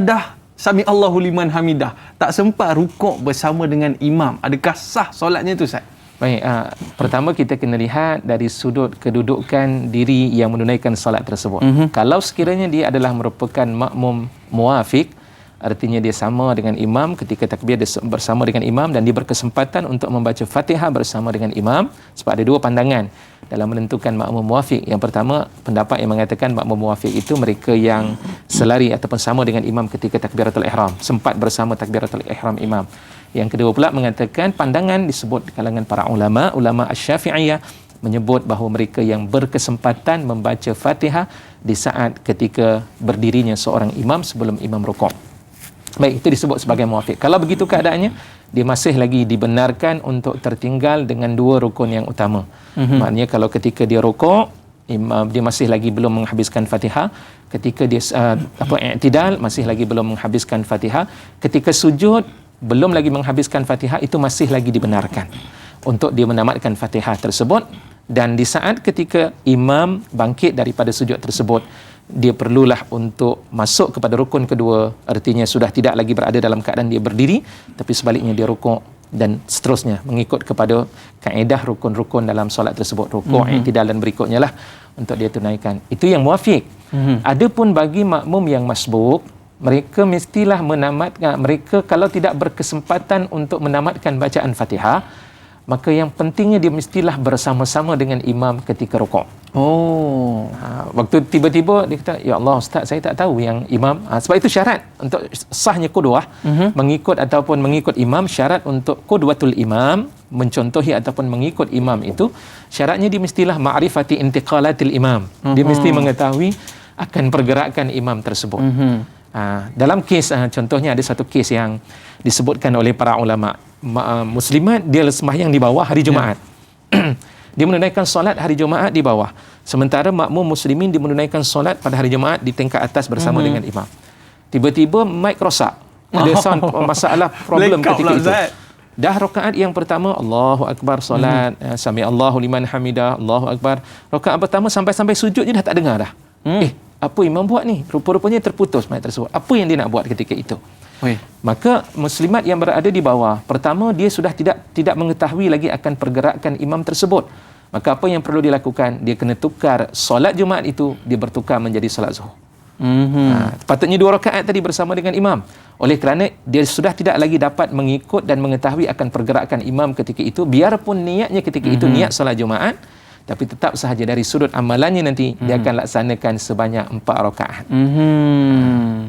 dah sami Allahu liman hamidah, tak sempat rukuk bersama dengan imam. Adakah sah solatnya tu Ustaz? Baik, pertama kita kena lihat dari sudut kedudukan diri yang menunaikan solat tersebut. Kalau sekiranya dia adalah merupakan makmum muafiq, artinya dia sama dengan imam ketika takbir, dia bersama dengan imam dan dia berkesempatan untuk membaca Fatihah bersama dengan imam. Sebab ada dua pandangan dalam menentukan makmum muafiq. Yang pertama, pendapat yang mengatakan makmum muafiq itu mereka yang selari ataupun sama dengan imam ketika takbiratul ihram, sempat bersama takbiratul ihram imam. Yang kedua pula mengatakan pandangan disebut di kalangan para ulama Asy-Syafi'iyah, menyebut bahawa mereka yang berkesempatan membaca Fatihah di saat ketika berdirinya seorang imam sebelum imam rukuk. Baik, itu disebut sebagai muafiq. Kalau begitu keadaannya, dia masih lagi dibenarkan untuk tertinggal dengan dua rukun yang utama. Maknanya kalau ketika dia rukuk, imam dia masih lagi belum menghabiskan Fatihah. Ketika dia i'tidal, masih lagi belum menghabiskan Fatihah. Ketika sujud, belum lagi menghabiskan Fatihah, itu masih lagi dibenarkan untuk dia menamatkan Fatihah tersebut. Dan di saat ketika imam bangkit daripada sujud tersebut, dia perlulah untuk masuk kepada rukun kedua, artinya sudah tidak lagi berada dalam keadaan dia berdiri, tapi sebaliknya dia rukuk dan seterusnya mengikut kepada kaedah rukun-rukun dalam solat tersebut, rukuk, i'tidal dan berikutnya lah untuk dia tunaikan. Itu yang muafiq. Adapun bagi makmum yang masbuk, mereka mestilah menamatkan, mereka kalau tidak berkesempatan untuk menamatkan bacaan Fatihah, maka yang pentingnya dia mestilah bersama-sama dengan imam ketika rukuk. Waktu tiba-tiba dia kata, ya Allah Ustaz, saya tak tahu yang imam. Sebab itu syarat untuk sahnya qudwah, mengikut ataupun mengikut imam, syarat untuk qudwatul imam, mencontohi ataupun mengikut imam itu, syaratnya dia mestilah ma'rifati intiqalatil imam. Dia mesti mengetahui akan pergerakan imam tersebut. Dalam kes, contohnya ada satu kes yang disebutkan oleh para ulama. Muslimat dia sembahyang di bawah hari Jumaat. Dia menunaikan solat hari Jumaat di bawah. Sementara makmum muslimin dia menunaikan solat pada hari Jumaat di tingkat atas bersama dengan imam. Tiba-tiba mic rosak. Ada sound masalah problem ketika itu. Dah rakaat yang pertama, Allahu Akbar solat, sami Allahu liman hamidah, Allahu Akbar. Rakaat pertama sampai sujud je dah tak dengar dah. Apa imam buat ni? Rupa-rupanya terputus mic tersebut. Apa yang dia nak buat ketika itu? Maka muslimat yang berada di bawah, pertama dia sudah tidak mengetahui lagi akan pergerakan imam tersebut. Maka apa yang perlu dilakukan? Dia kena tukar solat Jumaat itu, dia bertukar menjadi solat Zuhur. Patutnya 2 rakaat tadi bersama dengan imam. Oleh kerana dia sudah tidak lagi dapat mengikut dan mengetahui akan pergerakan imam ketika itu, biarpun niatnya ketika itu niat solat Jumaat, tapi tetap sahaja dari sudut amalannya nanti dia akan laksanakan sebanyak 4 rakaat.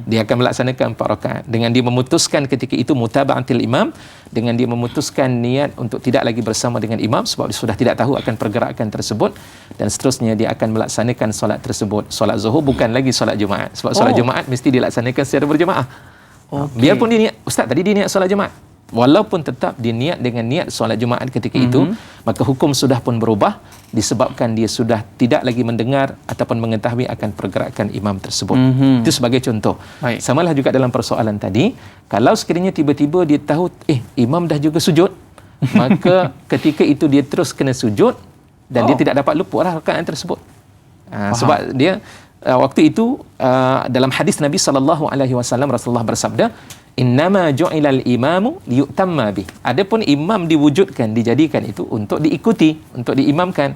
Dia akan melaksanakan 4 rakaat dengan dia memutuskan ketika itu mutaba'atil imam, dengan dia memutuskan niat untuk tidak lagi bersama dengan imam sebab dia sudah tidak tahu akan pergerakan tersebut, dan seterusnya dia akan melaksanakan solat tersebut, solat Zuhur, bukan lagi solat Jumaat. Sebab solat Jumaat mesti dilaksanakan secara berjemaah. Biarpun dia niat, Ustaz tadi dia niat solat Jumaat, walaupun tetap dia niat dengan niat solat Jumaat ketika itu, maka hukum sudah pun berubah disebabkan dia sudah tidak lagi mendengar ataupun mengetahui akan pergerakan imam tersebut. Itu sebagai contoh. Samalah juga dalam persoalan tadi, kalau sekiranya tiba-tiba dia tahu imam dah juga sujud, maka ketika itu dia terus kena sujud dan dia tidak dapat luputlah rakaat tersebut. Sebab dia waktu itu dalam hadis Nabi SAW, Rasulullah bersabda, innama ju'ilal imamu liyutamma bih. Adapun imam diwujudkan, dijadikan itu untuk diikuti, untuk diimamkan.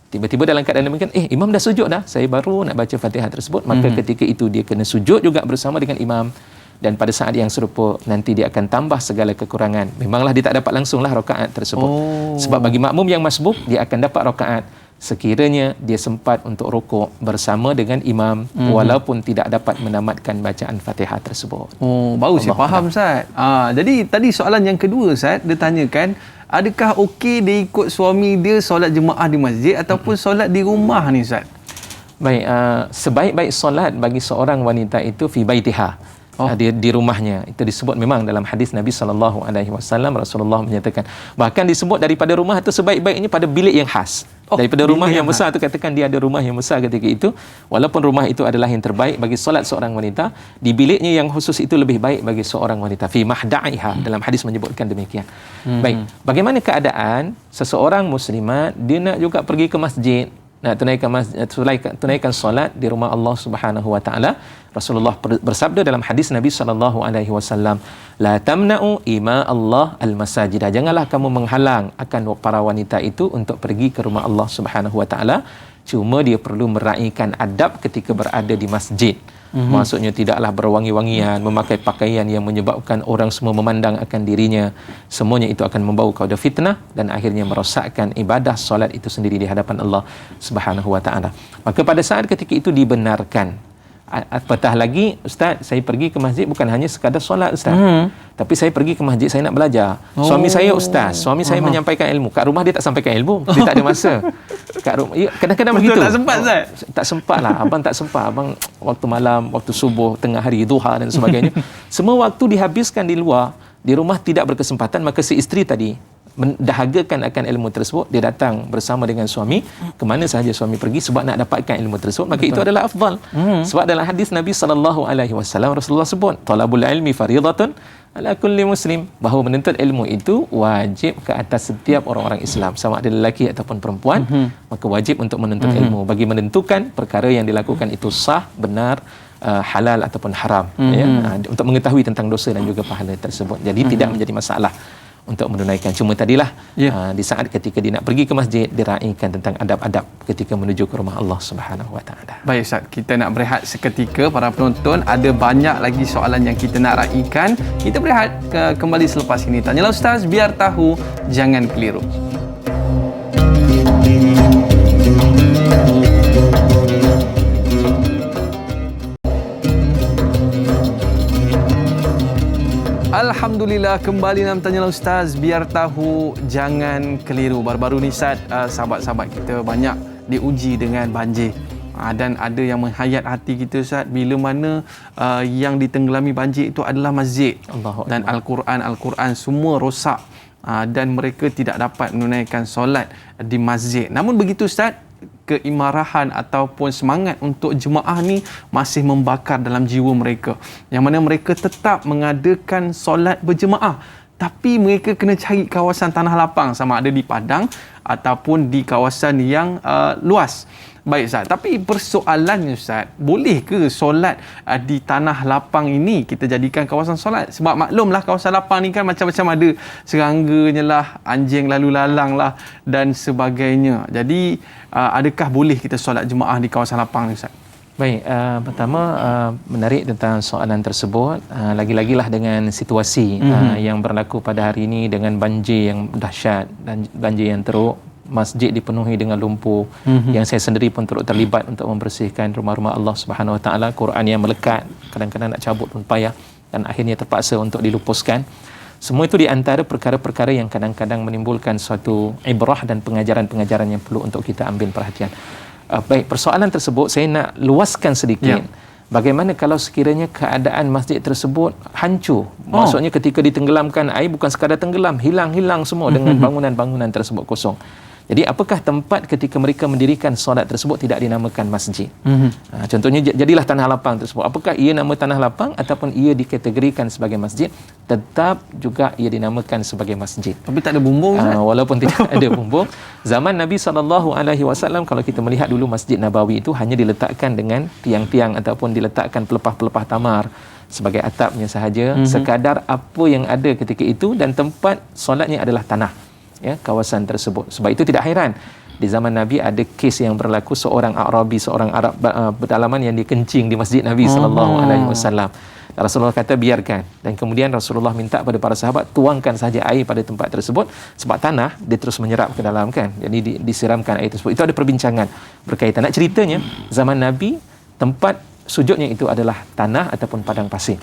Tiba-tiba dalam keadaan demikian, imam dah sujud dah, saya baru nak baca Fatihah tersebut, maka ketika itu dia kena sujud juga bersama dengan imam, dan pada saat yang serupa nanti dia akan tambah segala kekurangan. Memanglah dia tak dapat langsunglah rakaat tersebut. Sebab bagi makmum yang masbuk, dia akan dapat rakaat sekiranya dia sempat untuk rukuk bersama dengan imam, walaupun tidak dapat menamatkan bacaan Fatihah tersebut. Baru saya faham, Ustaz. Jadi tadi soalan yang kedua, Ustaz, dia tanyakan, adakah okey dia ikut suami dia solat jemaah di masjid ataupun solat di rumah ni, Ustaz? Baik, sebaik-baik solat bagi seorang wanita itu fi baitiha. Di rumahnya. Itu disebut memang dalam hadis Nabi SAW, Rasulullah menyatakan, bahkan disebut daripada rumah itu sebaik-baiknya pada bilik yang khas. Daripada rumah yang besar itu, katakan dia ada rumah yang besar ketika itu, walaupun rumah itu adalah yang terbaik bagi solat seorang wanita, di biliknya yang khusus itu lebih baik bagi seorang wanita. Fi mahda'iha, dalam hadis menyebutkan demikian. Baik, bagaimana keadaan seseorang muslimat, dia nak juga pergi ke masjid, nak tunaikan solat di rumah Allah Subhanahu wa taala. Rasulullah bersabda dalam hadis Nabi SAW, la tamna'u ima Allah al-masajidah. Janganlah kamu menghalang akan para wanita itu untuk pergi ke rumah Allah Subhanahu wa taala. Cuma dia perlu meraihkan adab ketika berada di masjid. Maksudnya tidaklah berwangi-wangian, memakai pakaian yang menyebabkan orang semua memandang akan dirinya. Semuanya itu akan membawa kepada fitnah dan akhirnya merosakkan ibadah solat itu sendiri di hadapan Allah Subhanahu wa taala. Maka pada saat ketika itu dibenarkan. Apatah lagi, Ustaz, saya pergi ke masjid bukan hanya sekadar solat, Ustaz. Tapi saya pergi ke masjid, saya nak belajar. Suami saya Ustaz, suami saya menyampaikan ilmu. Kat rumah dia tak sampaikan ilmu, dia tak ada masa. Kat rumah, kadang-kadang begitu. Tak sempat, Ustaz? Tak sempat lah, abang tak sempat. Abang waktu malam, waktu subuh, tengah hari, duha dan sebagainya. Semua waktu dihabiskan di luar, di rumah tidak berkesempatan, maka si isteri tadi, mendahagakan akan ilmu tersebut, dia datang bersama dengan suami ke mana sahaja suami pergi sebab nak dapatkan ilmu tersebut, maka itu adalah afdal. Sebab dalam hadis Nabi SAW, Rasulullah sebut talabul ilmi faridatun ala kulli muslim, bahawa menuntut ilmu itu wajib ke atas setiap orang-orang Islam, sama ada lelaki ataupun perempuan, maka wajib untuk menuntut ilmu bagi menentukan perkara yang dilakukan itu sah, benar, halal ataupun haram, ya, untuk mengetahui tentang dosa dan juga pahala tersebut. Jadi tidak menjadi masalah untuk menunaikan. Cuma tadilah di saat ketika dia nak pergi ke masjid, diraihkan tentang adab-adab ketika menuju ke rumah Allah Subhanahu Wa Taala. Baik Ustaz, kita nak berehat seketika para penonton. Ada banyak lagi soalan yang kita nak raikan. Kita berehat kembali selepas ini. Tanyalah Ustaz, biar tahu, jangan keliru. Alhamdulillah, kembali dalam Tanyalah Ustaz, biar tahu, jangan keliru. Baru-baru ni Ustaz, sahabat-sahabat kita banyak diuji dengan banjir. Dan ada yang menghayat hati kita Ustaz, bila mana yang ditenggelami banjir itu adalah masjid. Dan Al-Quran semua rosak. Dan mereka tidak dapat menunaikan solat di masjid. Namun begitu Ustaz, keimarahan ataupun semangat untuk jemaah ni masih membakar dalam jiwa mereka, yang mana mereka tetap mengadakan solat berjemaah, tapi mereka kena cari kawasan tanah lapang, sama ada di padang ataupun di kawasan yang luas. Baik Ustaz, tapi persoalannya Ustaz, boleh ke solat di tanah lapang ini kita jadikan kawasan solat? Sebab maklumlah kawasan lapang ni kan macam-macam, ada serangganya lah, anjing lalu lalang lah dan sebagainya. Jadi adakah boleh kita solat jemaah di kawasan lapang ni Ustaz? Baik, pertama menarik tentang soalan tersebut, lagi-lagilah dengan situasi yang berlaku pada hari ini dengan banjir yang dahsyat dan banjir yang teruk. Masjid dipenuhi dengan lumpur, yang saya sendiri pun turut terlibat untuk membersihkan rumah-rumah Allah Subhanahu Wa Taala. Quran yang melekat, kadang-kadang nak cabut pun payah dan akhirnya terpaksa untuk dilupuskan. Semua itu di antara perkara-perkara yang kadang-kadang menimbulkan suatu ibrah dan pengajaran-pengajaran yang perlu untuk kita ambil perhatian. Baik, persoalan tersebut saya nak luaskan sedikit. Bagaimana kalau sekiranya keadaan masjid tersebut hancur? Maksudnya ketika ditenggelamkan air, bukan sekadar tenggelam, hilang semua dengan bangunan-bangunan tersebut kosong. Jadi apakah tempat ketika mereka mendirikan solat tersebut tidak dinamakan masjid? Contohnya jadilah tanah lapang tersebut. Apakah ia nama tanah lapang ataupun ia dikategorikan sebagai masjid? Tetap juga ia dinamakan sebagai masjid. Tapi tak ada bumbung Ustaz? Walaupun tidak ada bumbung. Zaman Nabi SAW, kalau kita melihat dulu Masjid Nabawi itu hanya diletakkan dengan tiang-tiang ataupun diletakkan pelepah-pelepah tamar sebagai atapnya sahaja. Sekadar apa yang ada ketika itu, dan tempat solatnya adalah tanah, ya, kawasan tersebut. Sebab itu tidak hairan di zaman Nabi ada kes yang berlaku, seorang Arabi, seorang Arab berdalaman yang dikencing di Masjid Nabi SAW. Rasulullah kata biarkan, dan kemudian Rasulullah minta pada para sahabat tuangkan saja air pada tempat tersebut, sebab tanah dia terus menyerap ke dalam kan, jadi disiramkan air tersebut. Itu ada perbincangan berkaitan. Nak ceritanya, zaman Nabi tempat sujudnya itu adalah tanah ataupun padang pasir.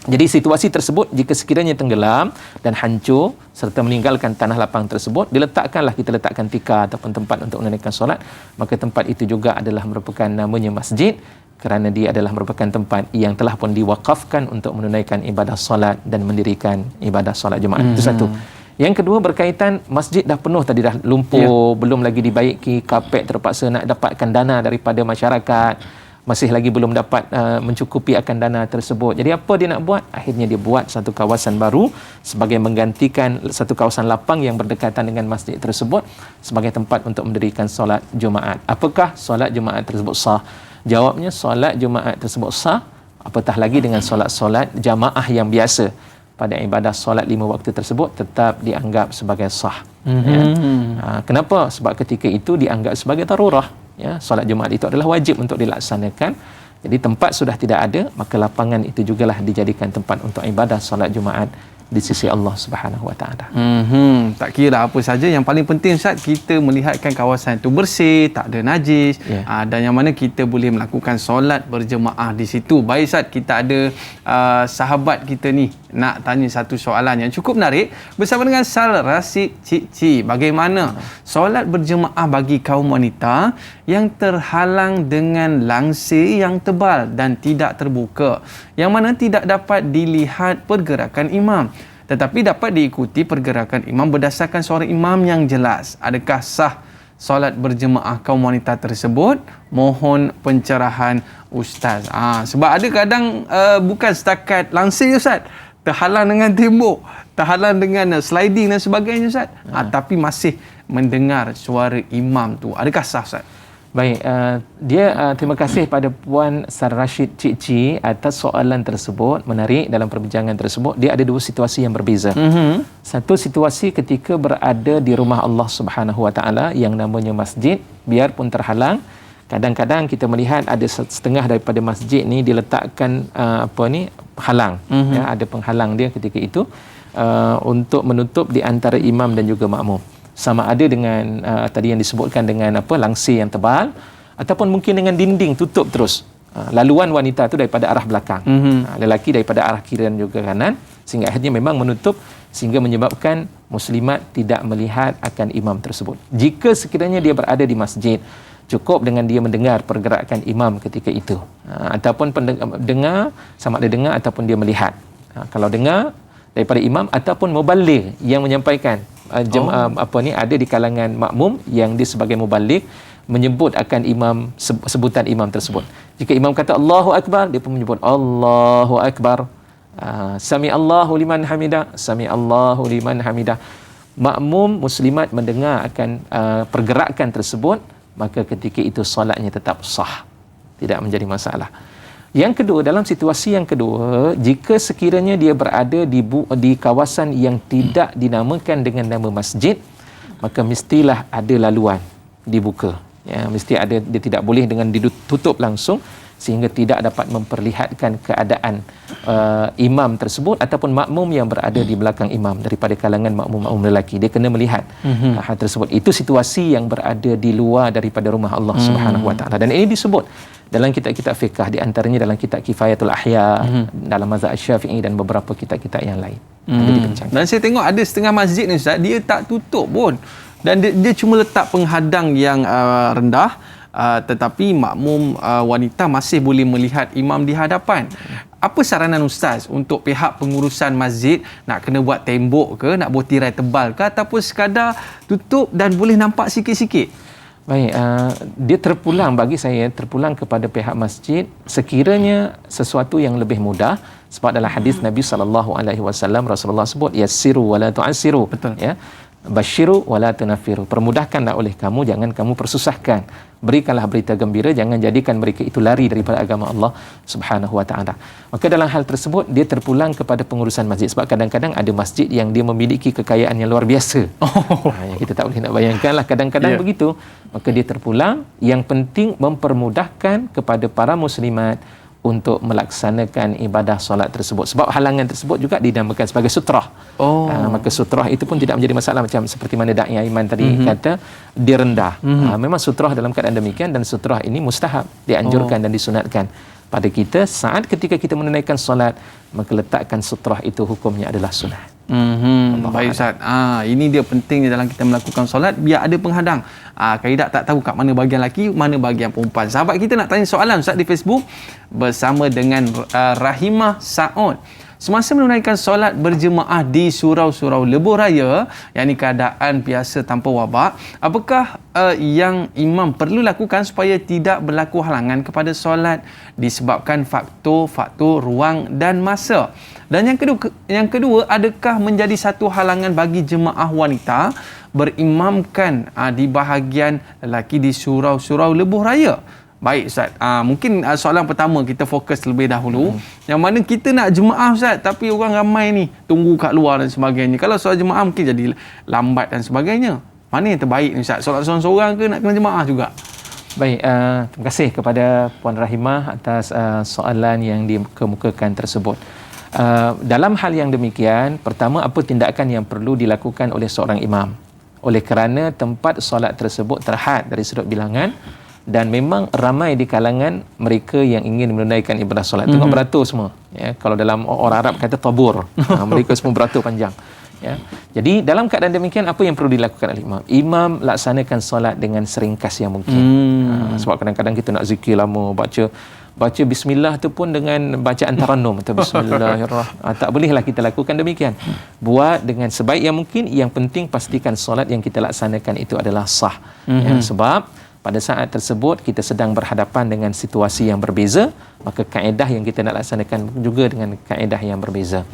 Jadi situasi tersebut, jika sekiranya tenggelam dan hancur serta meninggalkan tanah lapang tersebut, kita letakkan tikar ataupun tempat untuk menunaikan solat, maka tempat itu juga adalah merupakan namanya masjid, kerana dia adalah merupakan tempat yang telah pun diwakafkan untuk menunaikan ibadah solat dan mendirikan ibadah solat Jumaat. Itu satu. Yang kedua, berkaitan masjid dah penuh tadi, dah lumpur, belum lagi dibaiki, kapek, terpaksa nak dapatkan dana daripada masyarakat, masih lagi belum dapat mencukupi akan dana tersebut. Jadi apa dia nak buat? Akhirnya dia buat satu kawasan baru sebagai menggantikan satu kawasan lapang yang berdekatan dengan masjid tersebut sebagai tempat untuk mendirikan solat Jumaat. Apakah solat Jumaat tersebut sah? Jawabnya, solat Jumaat tersebut sah, apatah lagi dengan solat-solat jamaah yang biasa pada ibadah solat 5 waktu tersebut tetap dianggap sebagai sah. Kenapa? Sebab ketika itu dianggap sebagai darurah. Ya, solat Jumaat itu adalah wajib untuk dilaksanakan. Jadi tempat sudah tidak ada, maka lapangan itu jugalah dijadikan tempat untuk ibadah solat Jumaat di sisi Allah Subhanahu Wa Taala. Tak kira apa saja, yang paling penting Ustaz, kita melihatkan kawasan itu bersih, tak ada najis, dan yang mana kita boleh melakukan solat berjemaah di situ. Baik Ustaz, kita ada sahabat kita ni nak tanya satu soalan yang cukup menarik bersama dengan Sal Rasid Cik. Bagaimana solat berjemaah bagi kaum wanita yang terhalang dengan langsir yang tebal dan tidak terbuka, yang mana tidak dapat dilihat pergerakan imam? tetapi dapat diikuti pergerakan imam berdasarkan suara imam yang jelas. Adakah sah solat berjemaah kaum wanita tersebut? Mohon pencerahan Ustaz. Sebab ada kadang bukan setakat langsir Ustaz, terhalang dengan tembok, terhalang dengan sliding dan sebagainya Ustaz. Tapi masih mendengar suara imam tu. Adakah sah Ustaz? Baik, terima kasih pada Puan Sar Rashid Cik atas soalan tersebut. Menarik, dalam perbincangan tersebut dia ada dua situasi yang berbeza. Satu situasi ketika berada di rumah Allah Subhanahu Wa Taala yang namanya masjid, biarpun terhalang, kadang-kadang kita melihat ada setengah daripada masjid ni diletakkan halang, ada penghalang dia ketika itu untuk menutup di antara imam dan juga makmum. Sama ada dengan tadi yang disebutkan dengan langsir yang tebal, ataupun mungkin dengan dinding tutup terus laluan wanita tu daripada arah belakang, lelaki daripada arah kiri dan juga kanan, sehingga akhirnya memang menutup sehingga menyebabkan muslimat tidak melihat akan imam tersebut. Jika sekiranya dia berada di masjid, cukup dengan dia mendengar pergerakan imam ketika itu, ataupun dengar, sama ada dengar ataupun dia melihat. Kalau dengar daripada imam ataupun muballigh yang menyampaikan, ada di kalangan makmum yang dia sebagai muballigh menyebut akan imam, sebutan imam tersebut. Jika imam kata Allahu Akbar, dia pun menyebut Allahu Akbar. Sami Allahu liman hamidah, Sami Allahu liman hamidah. Makmum muslimat mendengar akan pergerakan tersebut, maka ketika itu solatnya tetap sah, tidak menjadi masalah. Yang kedua, dalam situasi yang kedua, jika sekiranya dia berada di kawasan yang tidak dinamakan dengan nama masjid, maka mestilah ada laluan dibuka. Mesti ada, dia tidak boleh dengan ditutup langsung sehingga tidak dapat memperlihatkan keadaan imam tersebut ataupun makmum yang berada di belakang imam daripada kalangan makmum-makmum lelaki. Dia kena melihat hal tersebut. Itu situasi yang berada di luar daripada rumah Allah Subhanahu Wa Taala. Dan ini disebut dalam kitab-kitab fiqh, di antaranya dalam kitab Kifayatul Ahya, dalam mazhab Syafi'i dan beberapa kitab-kitab yang lain. Dan saya tengok ada setengah masjid ni Ustaz, dia tak tutup pun. Dan dia cuma letak penghadang yang rendah, tetapi makmum wanita masih boleh melihat imam di hadapan. Apa saranan Ustaz untuk pihak pengurusan masjid? Nak kena buat tembok ke, nak buat tirai tebal ke, ataupun sekadar tutup dan boleh nampak sikit-sikit? Baik, dia terpulang kepada pihak masjid sekiranya sesuatu yang lebih mudah, sebab dalam hadis Nabi SAW Rasulullah sebut yassiru wala tu'assiru. Betul. Ya. Basyiru wala tunaffiru. Permudahkanlah oleh kamu, jangan kamu persusahkan. Berikanlah berita gembira, jangan jadikan mereka itu lari daripada agama Allah Subhanahu Wa Taala. Maka dalam hal tersebut dia terpulang kepada pengurusan masjid, sebab kadang-kadang ada masjid yang dia memiliki kekayaan yang luar biasa. Yang kita tak boleh nak bayangkanlah, kadang-kadang begitu. Maka dia terpulang. Yang penting mempermudahkan kepada para muslimat untuk melaksanakan ibadah solat tersebut, sebab halangan tersebut juga dinamakan sebagai sutrah. Maka sutrah itu pun tidak menjadi masalah, macam seperti mana Da'i Aiman tadi kata dia rendah. Memang sutrah dalam keadaan demikian, dan sutrah ini mustahab, dianjurkan dan disunatkan pada kita saat ketika kita menunaikan solat, maka letakkan sutrah itu hukumnya adalah sunat. Baik Ustaz. Ini dia pentingnya dalam kita melakukan solat, biar ada penghadang. Kaedah tak tahu kat mana bahagian lelaki, mana bahagian perempuan. Sahabat kita nak tanya soalan Ustaz di Facebook bersama dengan Rahimah Saud. Semasa menunaikan solat berjemaah di surau-surau lebuh raya, yakni keadaan biasa tanpa wabak, apakah yang imam perlu lakukan supaya tidak berlaku halangan kepada solat disebabkan faktor ruang dan masa? Dan yang kedua, adakah menjadi satu halangan bagi jemaah wanita berimamkan di bahagian lelaki di surau-surau lebuh raya? Baik Ustaz, mungkin soalan pertama kita fokus terlebih dahulu. Yang mana kita nak jemaah Ustaz, tapi orang ramai ni tunggu kat luar dan sebagainya. Kalau soal jemaah mungkin jadi lambat dan sebagainya. Mana yang terbaik ni Ustaz? Solat seorang-seorang ke nak kena jemaah juga? Baik, terima kasih kepada Puan Rahimah atas soalan yang dikemukakan tersebut. Dalam hal yang demikian, pertama, apa tindakan yang perlu dilakukan oleh seorang imam? Oleh kerana tempat solat tersebut terhad dari sudut bilangan, dan memang ramai di kalangan mereka yang ingin menunaikan ibadah solat. Tengok beratur semua. Ya, kalau dalam orang Arab kata tabur. Mereka semua beratur panjang. Ya. Jadi dalam keadaan demikian, apa yang perlu dilakukan oleh imam? Imam laksanakan solat dengan seringkas yang mungkin. Sebab kadang-kadang kita nak zikir lama, baca baca bismillah tu pun dengan bacaan tarannum atau bismillahirrahmanirrahim. Tak bolehlah kita lakukan demikian. Buat dengan sebaik yang mungkin. Yang penting pastikan solat yang kita laksanakan itu adalah sah. Ya, sebab pada saat tersebut kita sedang berhadapan dengan situasi yang berbeza, maka kaedah yang kita nak laksanakan juga dengan kaedah yang berbeza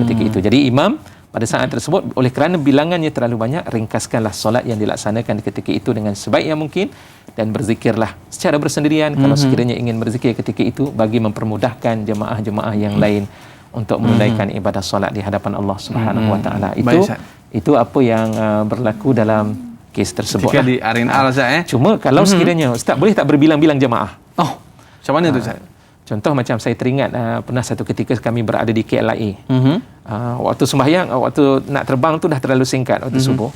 ketika itu. Jadi imam pada saat tersebut, oleh kerana bilangannya terlalu banyak, ringkaskanlah solat yang dilaksanakan ketika itu dengan sebaik yang mungkin dan berzikirlah secara bersendirian kalau sekiranya ingin berzikir ketika itu bagi mempermudahkan jemaah-jemaah yang lain untuk menunaikan ibadah solat di hadapan Allah Subhanahu Wa Taala. Itu apa yang berlaku dalam kes tersebut. Ketika di R&R Ustaz Cuma kalau sekiranya Ustaz boleh tak berbilang-bilang jemaah? Oh, macam mana tu Ustaz? Contoh macam saya teringat pernah satu ketika kami berada di KLIA. Waktu sembahyang, waktu nak terbang tu dah terlalu singkat waktu subuh.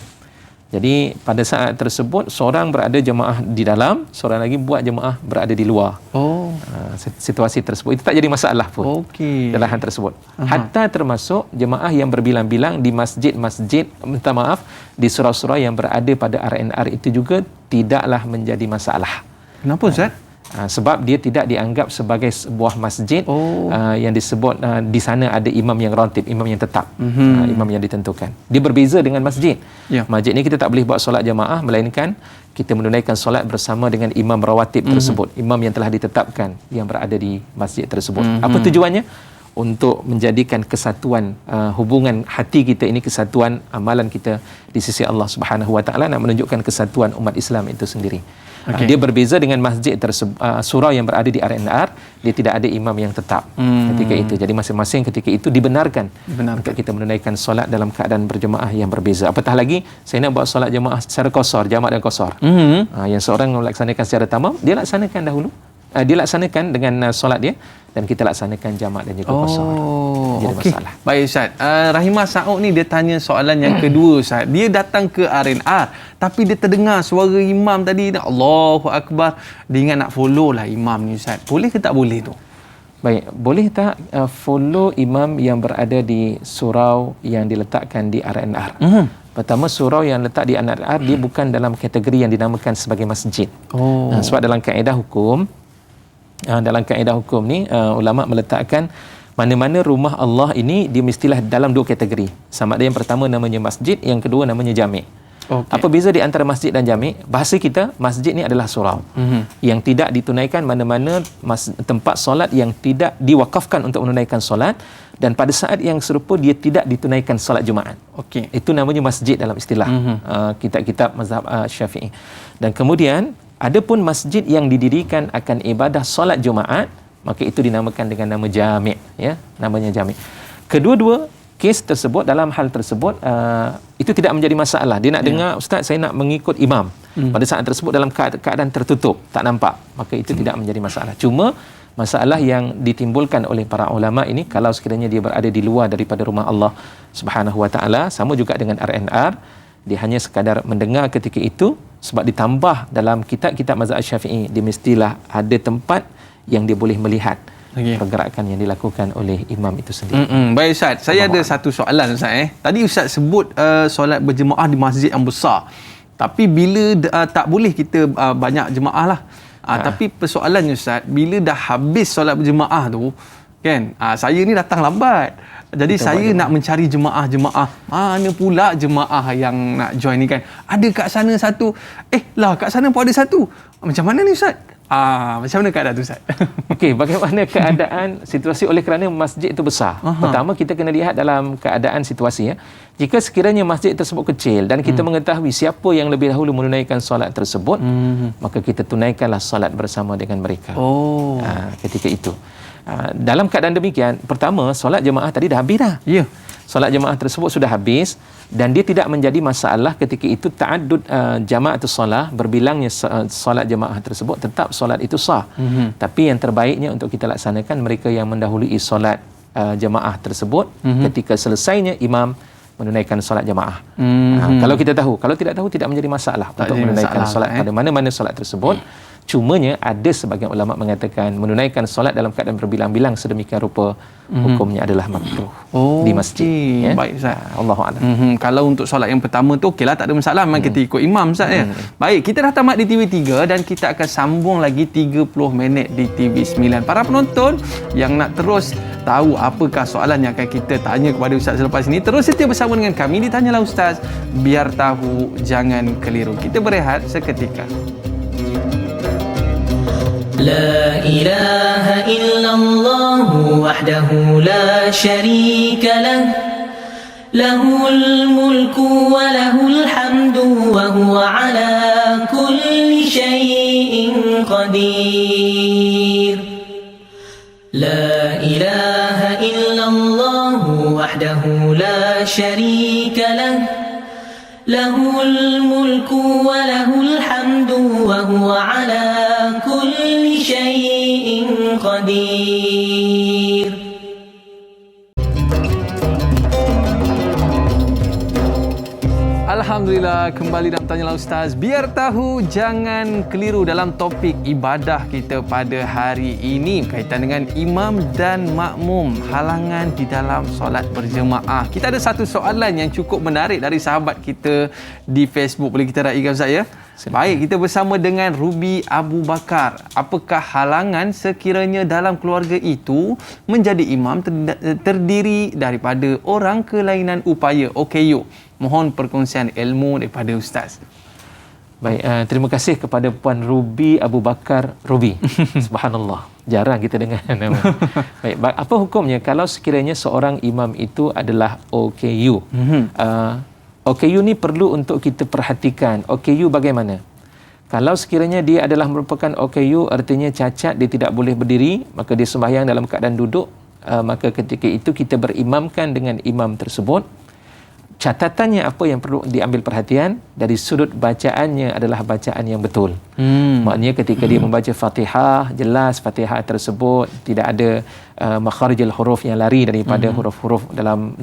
Jadi pada saat tersebut seorang berada jemaah di dalam, seorang lagi buat jemaah berada di luar. Situasi tersebut itu tak jadi masalah pun. Dalam hal tersebut. Hatta termasuk jemaah yang berbilang-bilang di masjid-masjid, minta maaf, di surau-surau yang berada pada R&R itu juga tidaklah menjadi masalah. Kenapa Ustaz? Sebab dia tidak dianggap sebagai sebuah masjid yang disebut di sana ada imam yang ratib, imam yang tetap, imam yang ditentukan. Dia berbeza dengan masjid. Masjid ni kita tak boleh buat solat jemaah, melainkan kita menunaikan solat bersama dengan imam rawatib tersebut, imam yang telah ditetapkan yang berada di masjid tersebut. Apa tujuannya? Untuk menjadikan kesatuan hubungan hati kita ini, kesatuan amalan kita di sisi Allah Subhanahu Wa Taala, nak menunjukkan kesatuan umat Islam itu sendiri. Dia berbeza dengan masjid tersebut, surau yang berada di R&R, dia tidak ada imam yang tetap ketika itu. Jadi masing-masing ketika itu dibenarkan untuk kita menunaikan solat dalam keadaan berjemaah yang berbeza. Apatah lagi saya nak buat solat jemaah secara qasar, jamak dan qasar. Yang seorang melaksanakan secara tamam, dia laksanakan dahulu. Dia laksanakan dengan solat dia dan kita laksanakan jamak dan juga qasar. Jadi masalah. Baik Ustaz. Rahimah Saud ni dia tanya soalan yang kedua Ustaz. Dia datang ke R&R tapi dia terdengar suara imam tadi, Allahu Akbar. Dia ingat nak follow lah imam ni Ustaz. Boleh ke tak boleh tu? Baik, boleh tak follow imam yang berada di surau yang diletakkan di R&R? Pertama, surau yang letak di R&R dia bukan dalam kategori yang dinamakan sebagai masjid. Sebab dalam kaedah hukum, ni ulama meletakkan mana-mana rumah Allah ini dia mestilah dalam dua kategori. Sama ada yang pertama namanya masjid, yang kedua namanya jami'. Apa beza di antara masjid dan jami'? Bahasa kita, masjid ni adalah surau yang tidak ditunaikan mana-mana tempat solat yang tidak diwakafkan untuk menunaikan solat, dan pada saat yang serupa dia tidak ditunaikan solat Jumaat. Itu namanya masjid dalam istilah kitab-kitab mazhab Syafi'i. Dan kemudian adapun masjid yang didirikan akan ibadah solat Jumaat, maka itu dinamakan dengan nama jami', ya, namanya jami'. Kedua-dua kes tersebut, dalam hal tersebut itu tidak menjadi masalah. Dia nak dengar, Ustaz saya nak mengikut imam. Pada saat tersebut dalam keadaan tertutup, tak nampak, maka itu tidak menjadi masalah. Cuma masalah yang ditimbulkan oleh para ulama ini kalau sekiranya dia berada di luar daripada rumah Allah Subhanahu Wa Taala, sama juga dengan R&R, dia hanya sekadar mendengar ketika itu, sebab ditambah dalam kitab-kitab mazhab Syafi'i, dia mestilah ada tempat yang dia boleh melihat pergerakan yang dilakukan oleh imam itu sendiri. Baik Ustaz, saya ada satu soalan Ustaz. Tadi Ustaz sebut solat berjemaah di masjid yang besar. Tapi bila tak boleh kita banyak jemaah lah. Tapi persoalannya Ustaz, bila dah habis solat berjemaah tu, kan, saya ni datang lambat. Jadi kita saya nak mencari jemaah-jemaah. Mana pula jemaah yang nak join ni kan? Ada kat sana satu. Kat sana pun ada satu. Macam mana ni Ustaz? Macam mana keadaan tu Ustaz? Okey, bagaimana keadaan situasi oleh kerana masjid itu besar? Pertama, kita kena lihat dalam keadaan situasi, ya. Jika sekiranya masjid tersebut kecil dan kita mengetahui siapa yang lebih dahulu menunaikan solat tersebut, maka kita tunaikanlah solat bersama dengan mereka. Ketika itu. Dalam keadaan demikian, pertama, solat jemaah tadi dah habis dah. Solat jemaah tersebut sudah habis dan dia tidak menjadi masalah ketika itu ta'addud jama'atus solah, berbilangnya solat jemaah tersebut, tetap solat itu sah. Tapi yang terbaiknya untuk kita laksanakan mereka yang mendahului solat jemaah tersebut, ketika selesainya imam menunaikan solat jemaah. Kalau kita tahu, kalau tidak tahu tidak menjadi masalah untuk menunaikan solat pada mana-mana solat tersebut. Cumanya ada sebagian ulama mengatakan menunaikan solat dalam keadaan berbilang-bilang sedemikian rupa hukumnya adalah makruh di masjid. Baik Ustaz. Allahu a'lam. Kalau untuk solat yang pertama tu okeylah, tak ada masalah, memang kita ikut imam Ustaz ya. Baik, kita dah tamat di TV3 dan kita akan sambung lagi 30 minit di TV9. Para penonton yang nak terus tahu apakah soalan yang akan kita tanya kepada Ustaz selepas ini, terus setia bersama dengan kami di Tanyalah Ustaz, biar tahu jangan keliru. Kita berehat seketika. لا إله إلا الله وحده لا شريك له له الملك وله الحمد وهو على كل شيء قدير لا إله إلا الله وحده لا شريك له له الملك وله الحمد وهو على كل شيء قدير. Alhamdulillah, kembali dalam Tanyalah Ustaz. Biar tahu jangan keliru dalam topik ibadah kita pada hari ini berkaitan dengan imam dan makmum, halangan di dalam solat berjemaah. Kita ada satu soalan yang cukup menarik dari sahabat kita di Facebook. Boleh kita raikan Ustaz ya? Baik, kita bersama dengan Ruby Abu Bakar. Apakah halangan sekiranya dalam keluarga itu menjadi imam terdiri daripada orang kelainan upaya OKU? Mohon perkongsian ilmu daripada Ustaz. Baik, terima kasih kepada Puan Ruby Abu Bakar Ruby. Subhanallah, jarang kita dengar nama. Baik, apa hukumnya kalau sekiranya seorang imam itu adalah OKU? OKU ni perlu untuk kita perhatikan. OKU bagaimana? Kalau sekiranya dia adalah merupakan OKU, artinya cacat, dia tidak boleh berdiri, maka dia sembahyang dalam keadaan duduk, maka ketika itu kita berimamkan dengan imam tersebut. Catatannya apa yang perlu diambil perhatian, dari sudut bacaannya adalah bacaan yang betul. Maknanya ketika dia membaca Fatihah, jelas Fatihah tersebut tidak ada makharijul huruf yang lari daripada huruf-huruf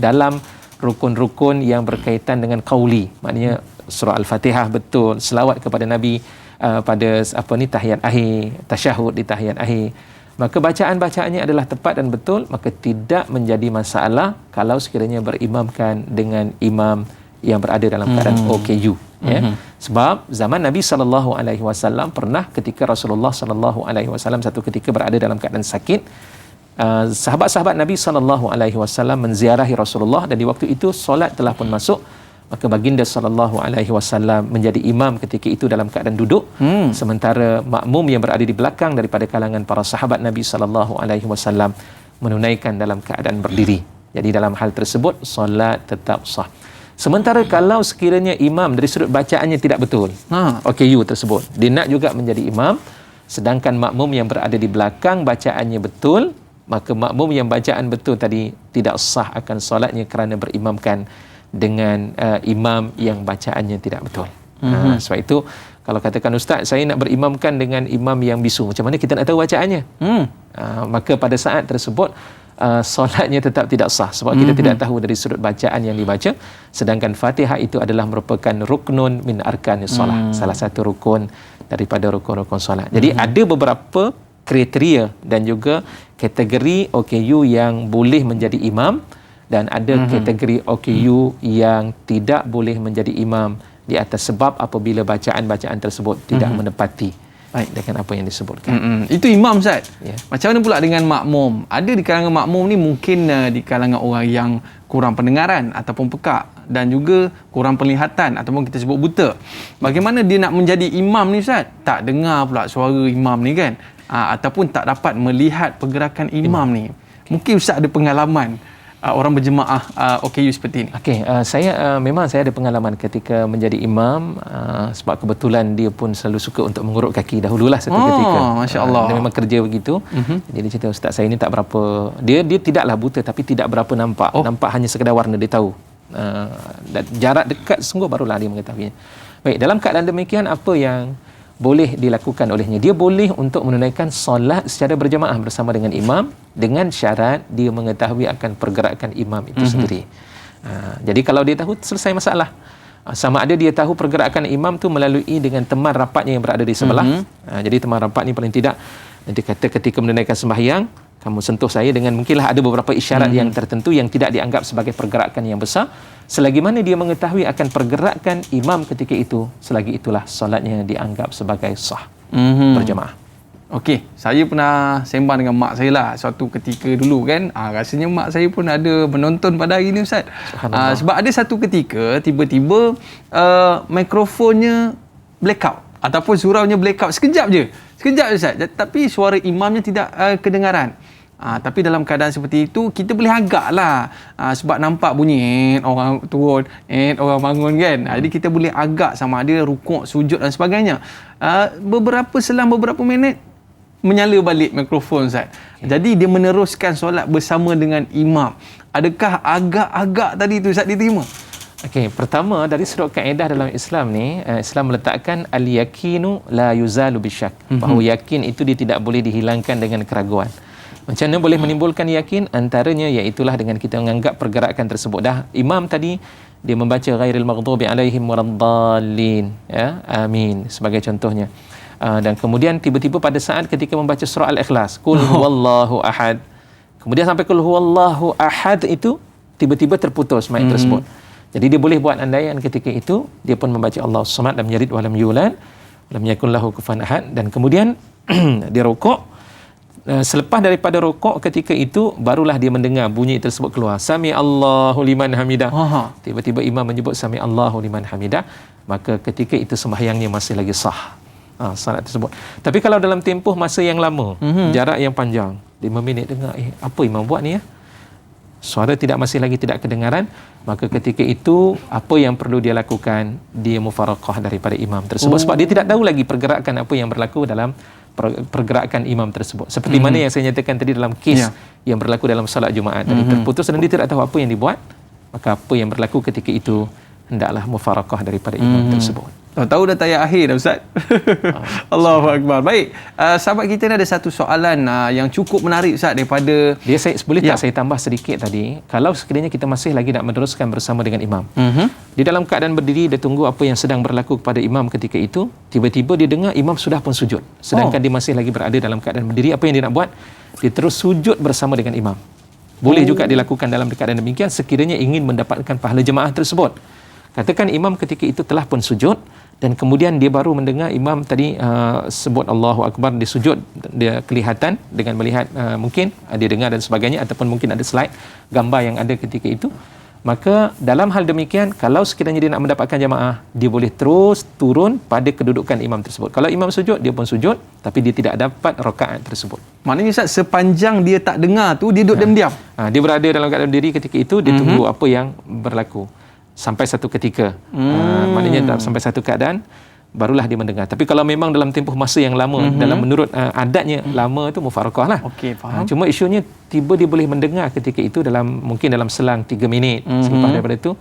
dalam rukun-rukun yang berkaitan dengan qauli. Maknanya surah Al-Fatihah betul, selawat kepada Nabi pada tahiyat akhir, tasyahud di tahiyat akhir. Maka bacaan-bacaannya adalah tepat dan betul, maka tidak menjadi masalah kalau sekiranya berimamkan dengan imam yang berada dalam keadaan OKU. Ya. Sebab zaman Nabi SAW pernah ketika Rasulullah SAW satu ketika berada dalam keadaan sakit, sahabat-sahabat Nabi SAW menziarahi Rasulullah, dan di waktu itu solat telah pun masuk. Maka baginda SAW menjadi imam ketika itu dalam keadaan duduk, sementara makmum yang berada di belakang daripada kalangan para sahabat Nabi SAW menunaikan dalam keadaan berdiri. Jadi dalam hal tersebut solat tetap sah. Sementara kalau sekiranya imam dari sudut bacaannya tidak betul, OKU tersebut, dia nak juga menjadi imam, sedangkan makmum yang berada di belakang bacaannya betul, maka makmum yang bacaan betul tadi tidak sah akan solatnya kerana berimamkan dengan imam yang bacaannya tidak betul. Sebab itu kalau katakan Ustaz, saya nak berimamkan dengan imam yang bisu, macam mana kita nak tahu bacaannya? Maka pada saat tersebut solatnya tetap tidak sah, sebab kita tidak tahu dari sudut bacaan yang dibaca. Sedangkan Fatihah itu adalah merupakan ruknun min arkanis solat, salah satu rukun daripada rukun-rukun solat. Jadi ada beberapa kriteria dan juga kategori OKU yang boleh menjadi imam, dan ada kategori OKU yang tidak boleh menjadi imam di atas sebab apabila bacaan-bacaan tersebut tidak menepati dengan apa yang disebutkan. Itu imam Ustaz. Ya. Macam mana pula dengan makmum? Ada di kalangan makmum ni mungkin di kalangan orang yang kurang pendengaran ataupun pekak, dan juga kurang penglihatan ataupun kita sebut buta. Bagaimana dia nak menjadi imam ni Ustaz? Tak dengar pula suara imam ni kan? Ataupun tak dapat melihat pergerakan imam ni. Mungkin Ustaz ada pengalaman orang berjemaah OKU seperti ini. Okey, memang saya ada pengalaman ketika menjadi imam, sebab kebetulan dia pun selalu suka untuk mengurut kaki dahululah satu ketika. Masya-Allah. Dia memang kerja begitu. Jadi dia cerita, Ustaz saya ni tak berapa, dia tidaklah buta tapi tidak berapa nampak. Nampak hanya sekadar warna, dia tahu. Dan jarak dekat sungguh barulah dia mengetahuinya. Baik, dalam keadaan demikian apa yang boleh dilakukan olehnya? Dia boleh untuk menunaikan solat secara berjamaah bersama dengan imam, dengan syarat dia mengetahui akan pergerakan imam itu sendiri. Jadi kalau dia tahu, selesai masalah. Sama ada dia tahu pergerakan imam tu melalui dengan teman rapatnya yang berada di sebelah. Jadi teman rapat ni paling tidak nanti kata ketika menunaikan sembahyang, kamu sentuh saya dengan mungkinlah ada beberapa isyarat yang tertentu yang tidak dianggap sebagai pergerakan yang besar. Selagi mana dia mengetahui akan pergerakan imam ketika itu, selagi itulah solatnya dianggap sebagai sah berjemaah. Okey, saya pernah sembang dengan mak saya lah suatu ketika dulu kan. Rasanya mak saya pun ada menonton pada hari ni Ustaz. Sebab ada satu ketika tiba-tiba mikrofonnya blackout ataupun suraunya blackout sekejap je Ustaz. Tapi suara imamnya tidak kedengaran. Tapi dalam keadaan seperti itu kita boleh agak lah sebab nampak bunyi orang turun, orang bangun kan. Jadi kita boleh agak sama ada rukuk, sujud dan sebagainya. Selang beberapa minit menyala balik mikrofon Ustaz. Jadi dia meneruskan solat bersama dengan imam. Adakah agak-agak tadi tu Ustaz diterima? Okey, pertama dari sudut kaedah dalam Islam ni, Islam meletakkan al-yaqinu la yuzalu bisyak. Bahawa yakin itu dia tidak boleh dihilangkan dengan keraguan. Macam mana boleh menimbulkan yakin? Antaranya iaitulah dengan kita menganggap pergerakan tersebut. Dah imam tadi dia membaca ghairil maghdubi alaihim waladdallin, ya, amin sebagai contohnya. Dan kemudian tiba-tiba pada saat ketika membaca surah Al-Ikhlas, Qul huwallahu ahad, kemudian sampai Qul huwallahu ahad itu tiba-tiba terputus mayat tersebut. Jadi dia boleh buat andaian ketika itu, dia pun membaca Allahu samad lam yalid wa lam yulad lam yakul lahu kufuwan ahad, dan kemudian dia rukuk. Selepas daripada rukuk ketika itu barulah dia mendengar bunyi tersebut keluar, Sami Allahu liman hamidah. Tiba-tiba imam menyebut Sami Allahu liman hamidah, maka ketika itu sembahyangnya masih lagi sah. Salat tersebut. Tapi kalau dalam tempoh masa yang lama, jarak yang panjang, 5 minit dengar, apa imam buat ni ya? Suara masih lagi tidak kedengaran, maka ketika itu apa yang perlu dia lakukan? Dia mufaraqah daripada imam tersebut. Sebab dia tidak tahu lagi pergerakan apa yang berlaku dalam pergerakan imam tersebut. Seperti mana yang saya nyatakan tadi dalam kes yang berlaku dalam salat Jumaat tadi, terputus dan dia tidak tahu apa yang dibuat, maka apa yang berlaku ketika itu hendaklah mufaraqah daripada imam tersebut. Tahu dah tayar akhir dah Ustaz. Allahu Akbar. Baik, sahabat kita ni ada satu soalan yang cukup menarik Ustaz daripada dia. Boleh tak saya tambah sedikit tadi, kalau sekiranya kita masih lagi nak meneruskan bersama dengan imam, di dalam keadaan berdiri dia tunggu apa yang sedang berlaku kepada imam ketika itu, tiba-tiba dia dengar imam sudah pun sujud, sedangkan dia masih lagi berada dalam keadaan berdiri, apa yang dia nak buat? Dia terus sujud bersama dengan imam. Boleh juga dilakukan dalam keadaan demikian sekiranya ingin mendapatkan pahala jemaah tersebut. Katakan imam ketika itu telah pun sujud, dan kemudian dia baru mendengar imam tadi sebut Allahu Akbar, dia sujud, dia kelihatan dengan melihat mungkin dia dengar dan sebagainya, ataupun mungkin ada slide gambar yang ada ketika itu. Maka dalam hal demikian, kalau sekiranya dia nak mendapatkan jamaah, dia boleh terus turun pada kedudukan imam tersebut. Kalau imam sujud, dia pun sujud, tapi dia tidak dapat rakaat tersebut. Maknanya Ustaz, sepanjang dia tak dengar tu, dia duduk diam-diam. Dia berada dalam keadaan berdiri ketika itu, dia tunggu apa yang berlaku sampai satu ketika. Maknanya sampai satu keadaan barulah dia mendengar. Tapi kalau memang dalam tempoh masa yang lama, dalam menurut adatnya lama itu mufaraqah lah. Okey, faham. Cuma isunya tiba dia boleh mendengar ketika itu mungkin dalam selang 3 minit selepas daripada itu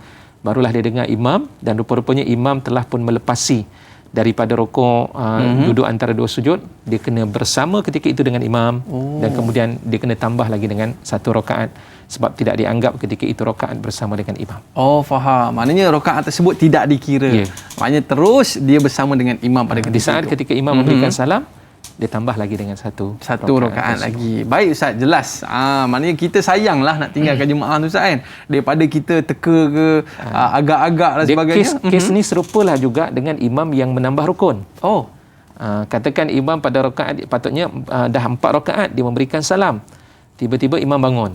barulah dia dengar imam, dan rupa-rupanya imam telah pun melepasi daripada rukuk, duduk antara dua sujud, dia kena bersama ketika itu dengan imam, dan kemudian dia kena tambah lagi dengan 1 rakaat, sebab tidak dianggap ketika itu rakaat bersama dengan imam. Faham. Maknanya rakaat tersebut tidak dikira. Maknanya terus dia bersama dengan imam pada ketika di saat itu. Ketika imam memberikan salam, dia tambah lagi dengan satu rakaat lagi. Baik Ustaz, jelas. Maknanya kita sayanglah nak tinggalkan jemaah tu Ustaz kan, daripada kita teka ke agak-agak dan sebagainya. Kes ni serupalah juga dengan imam yang menambah rukun. Katakan imam pada rakaat patutnya dah 4 rakaat, dia memberikan salam, tiba-tiba imam bangun.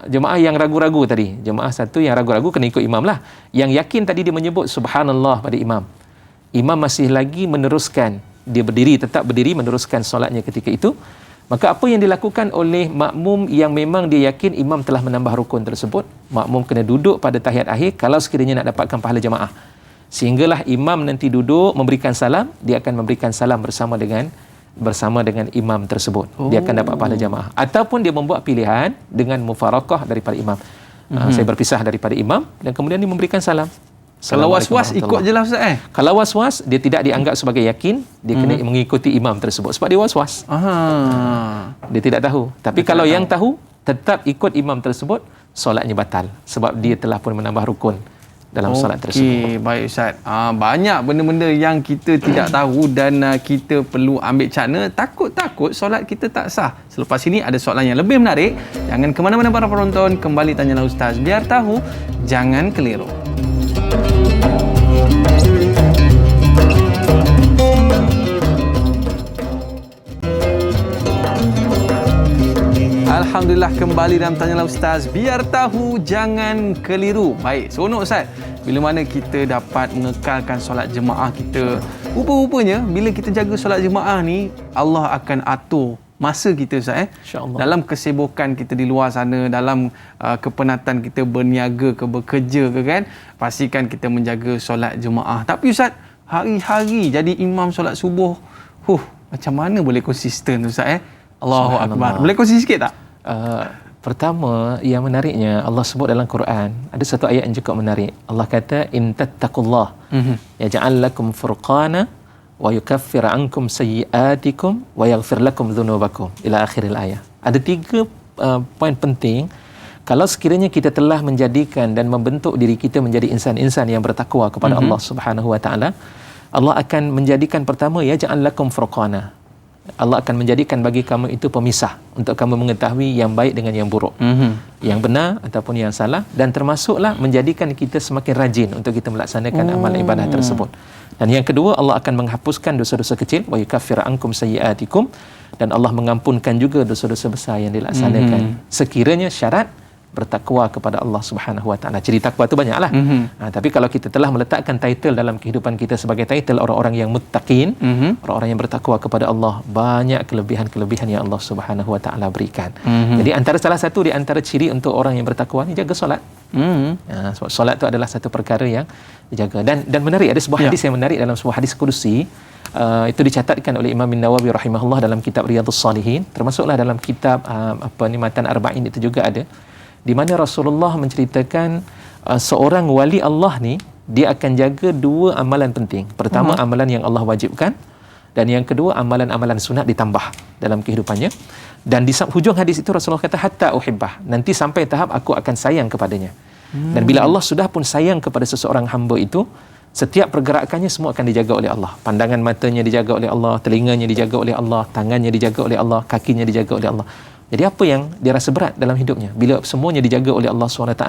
Jemaah yang ragu-ragu tadi, jemaah satu yang ragu-ragu kena ikut imam lah. Yang yakin tadi dia menyebut subhanallah pada imam. Imam masih lagi meneruskan, dia berdiri, tetap berdiri meneruskan solatnya ketika itu. Maka apa yang dilakukan oleh makmum yang memang dia yakin imam telah menambah rukun tersebut, makmum kena duduk pada tahiyat akhir kalau sekiranya nak dapatkan pahala jemaah. Sehinggalah imam nanti duduk memberikan salam, dia akan memberikan salam bersama dengan imam tersebut. Dia akan dapat pahala jamaah. Ataupun dia membuat pilihan dengan mufaraqah daripada imam. Saya berpisah daripada imam dan kemudian dia memberikan salam. Kalau was-was ikut je lah Ustaz Kalau was-was, dia tidak dianggap sebagai yakin, dia kena mengikuti imam tersebut sebab dia was-was. Dia tidak tahu. Tapi kalau yang tahu, tetap ikut imam tersebut, solatnya batal sebab dia telah pun menambah rukun dalam solat tersebut. Baik Ustaz. Banyak benda-benda yang kita tidak tahu dan kita perlu ambil cakna. Takut-takut solat kita tak sah. Selepas ini ada soalan yang lebih menarik. Jangan ke mana-mana para penonton. Kembali Tanyalah Ustaz. Biar tahu, jangan keliru. Alhamdulillah, kembali dalam Tanyalah Ustaz. Biar tahu, jangan keliru. Baik, seronok Ustaz. Bila mana kita dapat mengekalkan solat jemaah kita. Rupa-rupanya bila kita jaga solat jemaah ni, Allah akan atur masa kita Ustaz. InsyaAllah. Dalam kesibukan kita di luar sana, dalam kepenatan kita berniaga ke bekerja ke kan, pastikan kita menjaga solat jemaah. Tapi Ustaz, hari-hari jadi imam solat subuh, macam mana boleh konsisten Ustaz? Allahu Akbar. Boleh kongsi sikit tak? Pertama, yang menariknya Allah sebut dalam Quran, ada satu ayat yang cukup menarik. Allah kata, in tattaqullah yaj'al lakum furqana wa yukaffir ankum sayyi'atikum wa yaghfir lakum dhunubakum, ila akhiril ayat. Ada 3 poin penting. Kalau sekiranya kita telah menjadikan dan membentuk diri kita menjadi insan-insan yang bertakwa kepada Allah Subhanahu wa taala, Allah akan menjadikan pertama, yaj'al lakum furqana. Allah akan menjadikan bagi kamu itu pemisah untuk kamu mengetahui yang baik dengan yang buruk, yang benar ataupun yang salah, dan termasuklah menjadikan kita semakin rajin untuk kita melaksanakan amal ibadah tersebut. Dan yang kedua, Allah akan menghapuskan dosa-dosa kecil, wa yukaffir ankum sayyi'atikum, dan Allah mengampunkan juga dosa-dosa besar yang dilaksanakan sekiranya syarat bertakwa kepada Allah Subhanahu wa taala. Ciri takwa tu banyaklah. Tapi kalau kita telah meletakkan title dalam kehidupan kita sebagai title orang-orang yang muttaqin, orang-orang yang bertakwa kepada Allah, banyak kelebihan-kelebihan yang Allah Subhanahu wa taala berikan. Jadi salah satu di antara ciri untuk orang yang bertakwa ni jaga solat. Sebab solat tu adalah satu perkara yang dijaga. Dan menarik, ada sebuah hadis yang menarik dalam sebuah hadis kudusi. Itu dicatatkan oleh Imam Nawawi rahimahullah dalam kitab Riyadhus Salihin, termasuklah dalam kitab Matan Arba'in itu juga ada, di mana Rasulullah menceritakan seorang wali Allah ni, dia akan jaga 2 amalan penting. Pertama, amalan yang Allah wajibkan, dan yang kedua, amalan-amalan sunat ditambah dalam kehidupannya. Dan di hujung hadis itu Rasulullah kata, hatta uhibbah, nanti sampai tahap aku akan sayang kepadanya. Dan bila Allah sudah pun sayang kepada seseorang hamba itu, setiap pergerakannya semua akan dijaga oleh Allah. Pandangan matanya dijaga oleh Allah, telinganya dijaga oleh Allah, tangannya dijaga oleh Allah, kakinya dijaga oleh Allah. Jadi apa yang dia rasa berat dalam hidupnya, bila semuanya dijaga oleh Allah SWT,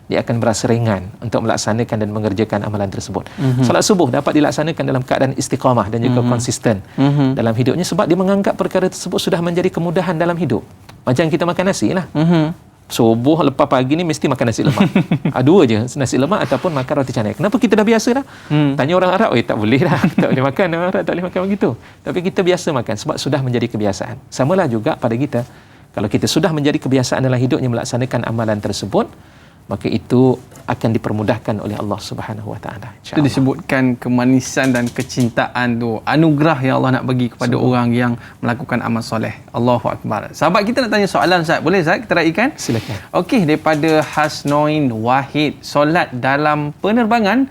dia akan berasa ringan untuk melaksanakan dan mengerjakan amalan tersebut. Salat subuh dapat dilaksanakan dalam keadaan istiqamah dan juga konsisten dalam hidupnya, sebab dia menganggap perkara tersebut sudah menjadi kemudahan dalam hidup. Macam kita makan nasi lah. Subuh lepas pagi ni mesti makan nasi lemak. 2 je, nasi lemak ataupun makan roti canai. Kenapa kita dah biasa dah? Tanya orang Arab, tak boleh dah. Tak boleh makan, orang Arab tak boleh makan begitu. Tapi kita biasa makan sebab sudah menjadi kebiasaan. Samalah juga pada kita. Kalau kita sudah menjadi kebiasaan dalam hidupnya melaksanakan amalan tersebut, maka itu akan dipermudahkan oleh Allah Subhanahu wa taala. Itu disebutkan kemanisan dan kecintaan tu, anugerah yang Allah nak bagi kepada orang yang melakukan amal soleh. Allahu Akbar. Sahabat kita nak tanya soalan Ustaz. Boleh Ustaz kita raikan? Silakan. Okey, daripada Hasnoin Wahid, solat dalam penerbangan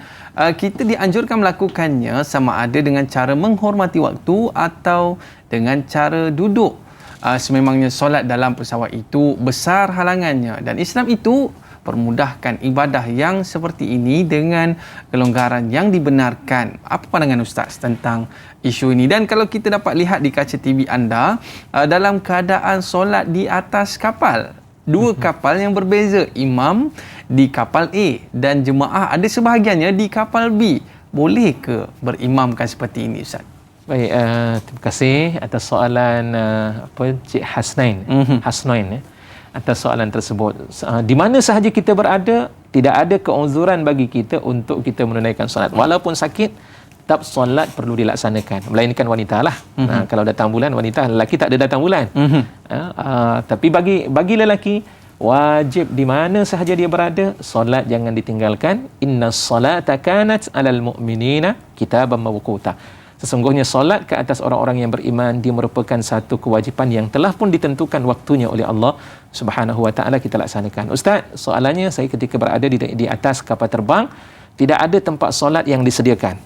kita dianjurkan melakukannya sama ada dengan cara menghormati waktu atau dengan cara duduk. Sememangnya solat dalam pesawat itu besar halangannya, dan Islam itu permudahkan ibadah yang seperti ini dengan kelonggaran yang dibenarkan. Apa pandangan Ustaz tentang isu ini? Dan kalau kita dapat lihat di kaca TV anda, dalam keadaan solat di atas kapal, 2 kapal yang berbeza, imam di kapal A dan jemaah ada sebahagiannya di kapal B, boleh ke berimamkan seperti ini Ustaz? Baik, terima kasih atas soalan Cik Hasnoin atas soalan tersebut. Di mana sahaja kita berada, tidak ada keuzuran bagi kita untuk kita menunaikan solat. Walaupun sakit, tetap solat perlu dilaksanakan. Melainkan wanita lah. Kalau datang bulan wanita, lelaki tak ada datang bulan. Tapi bagi lelaki, wajib di mana sahaja dia berada, solat jangan ditinggalkan. Inna salata kanat alal mu'minina kitaban mawquta. Sesungguhnya solat ke atas orang-orang yang beriman, dia merupakan satu kewajipan yang telah pun ditentukan waktunya oleh Allah Subhanahu wa taala, kita laksanakan. Ustaz, soalannya, saya ketika berada di atas kapal terbang, tidak ada tempat solat yang disediakan.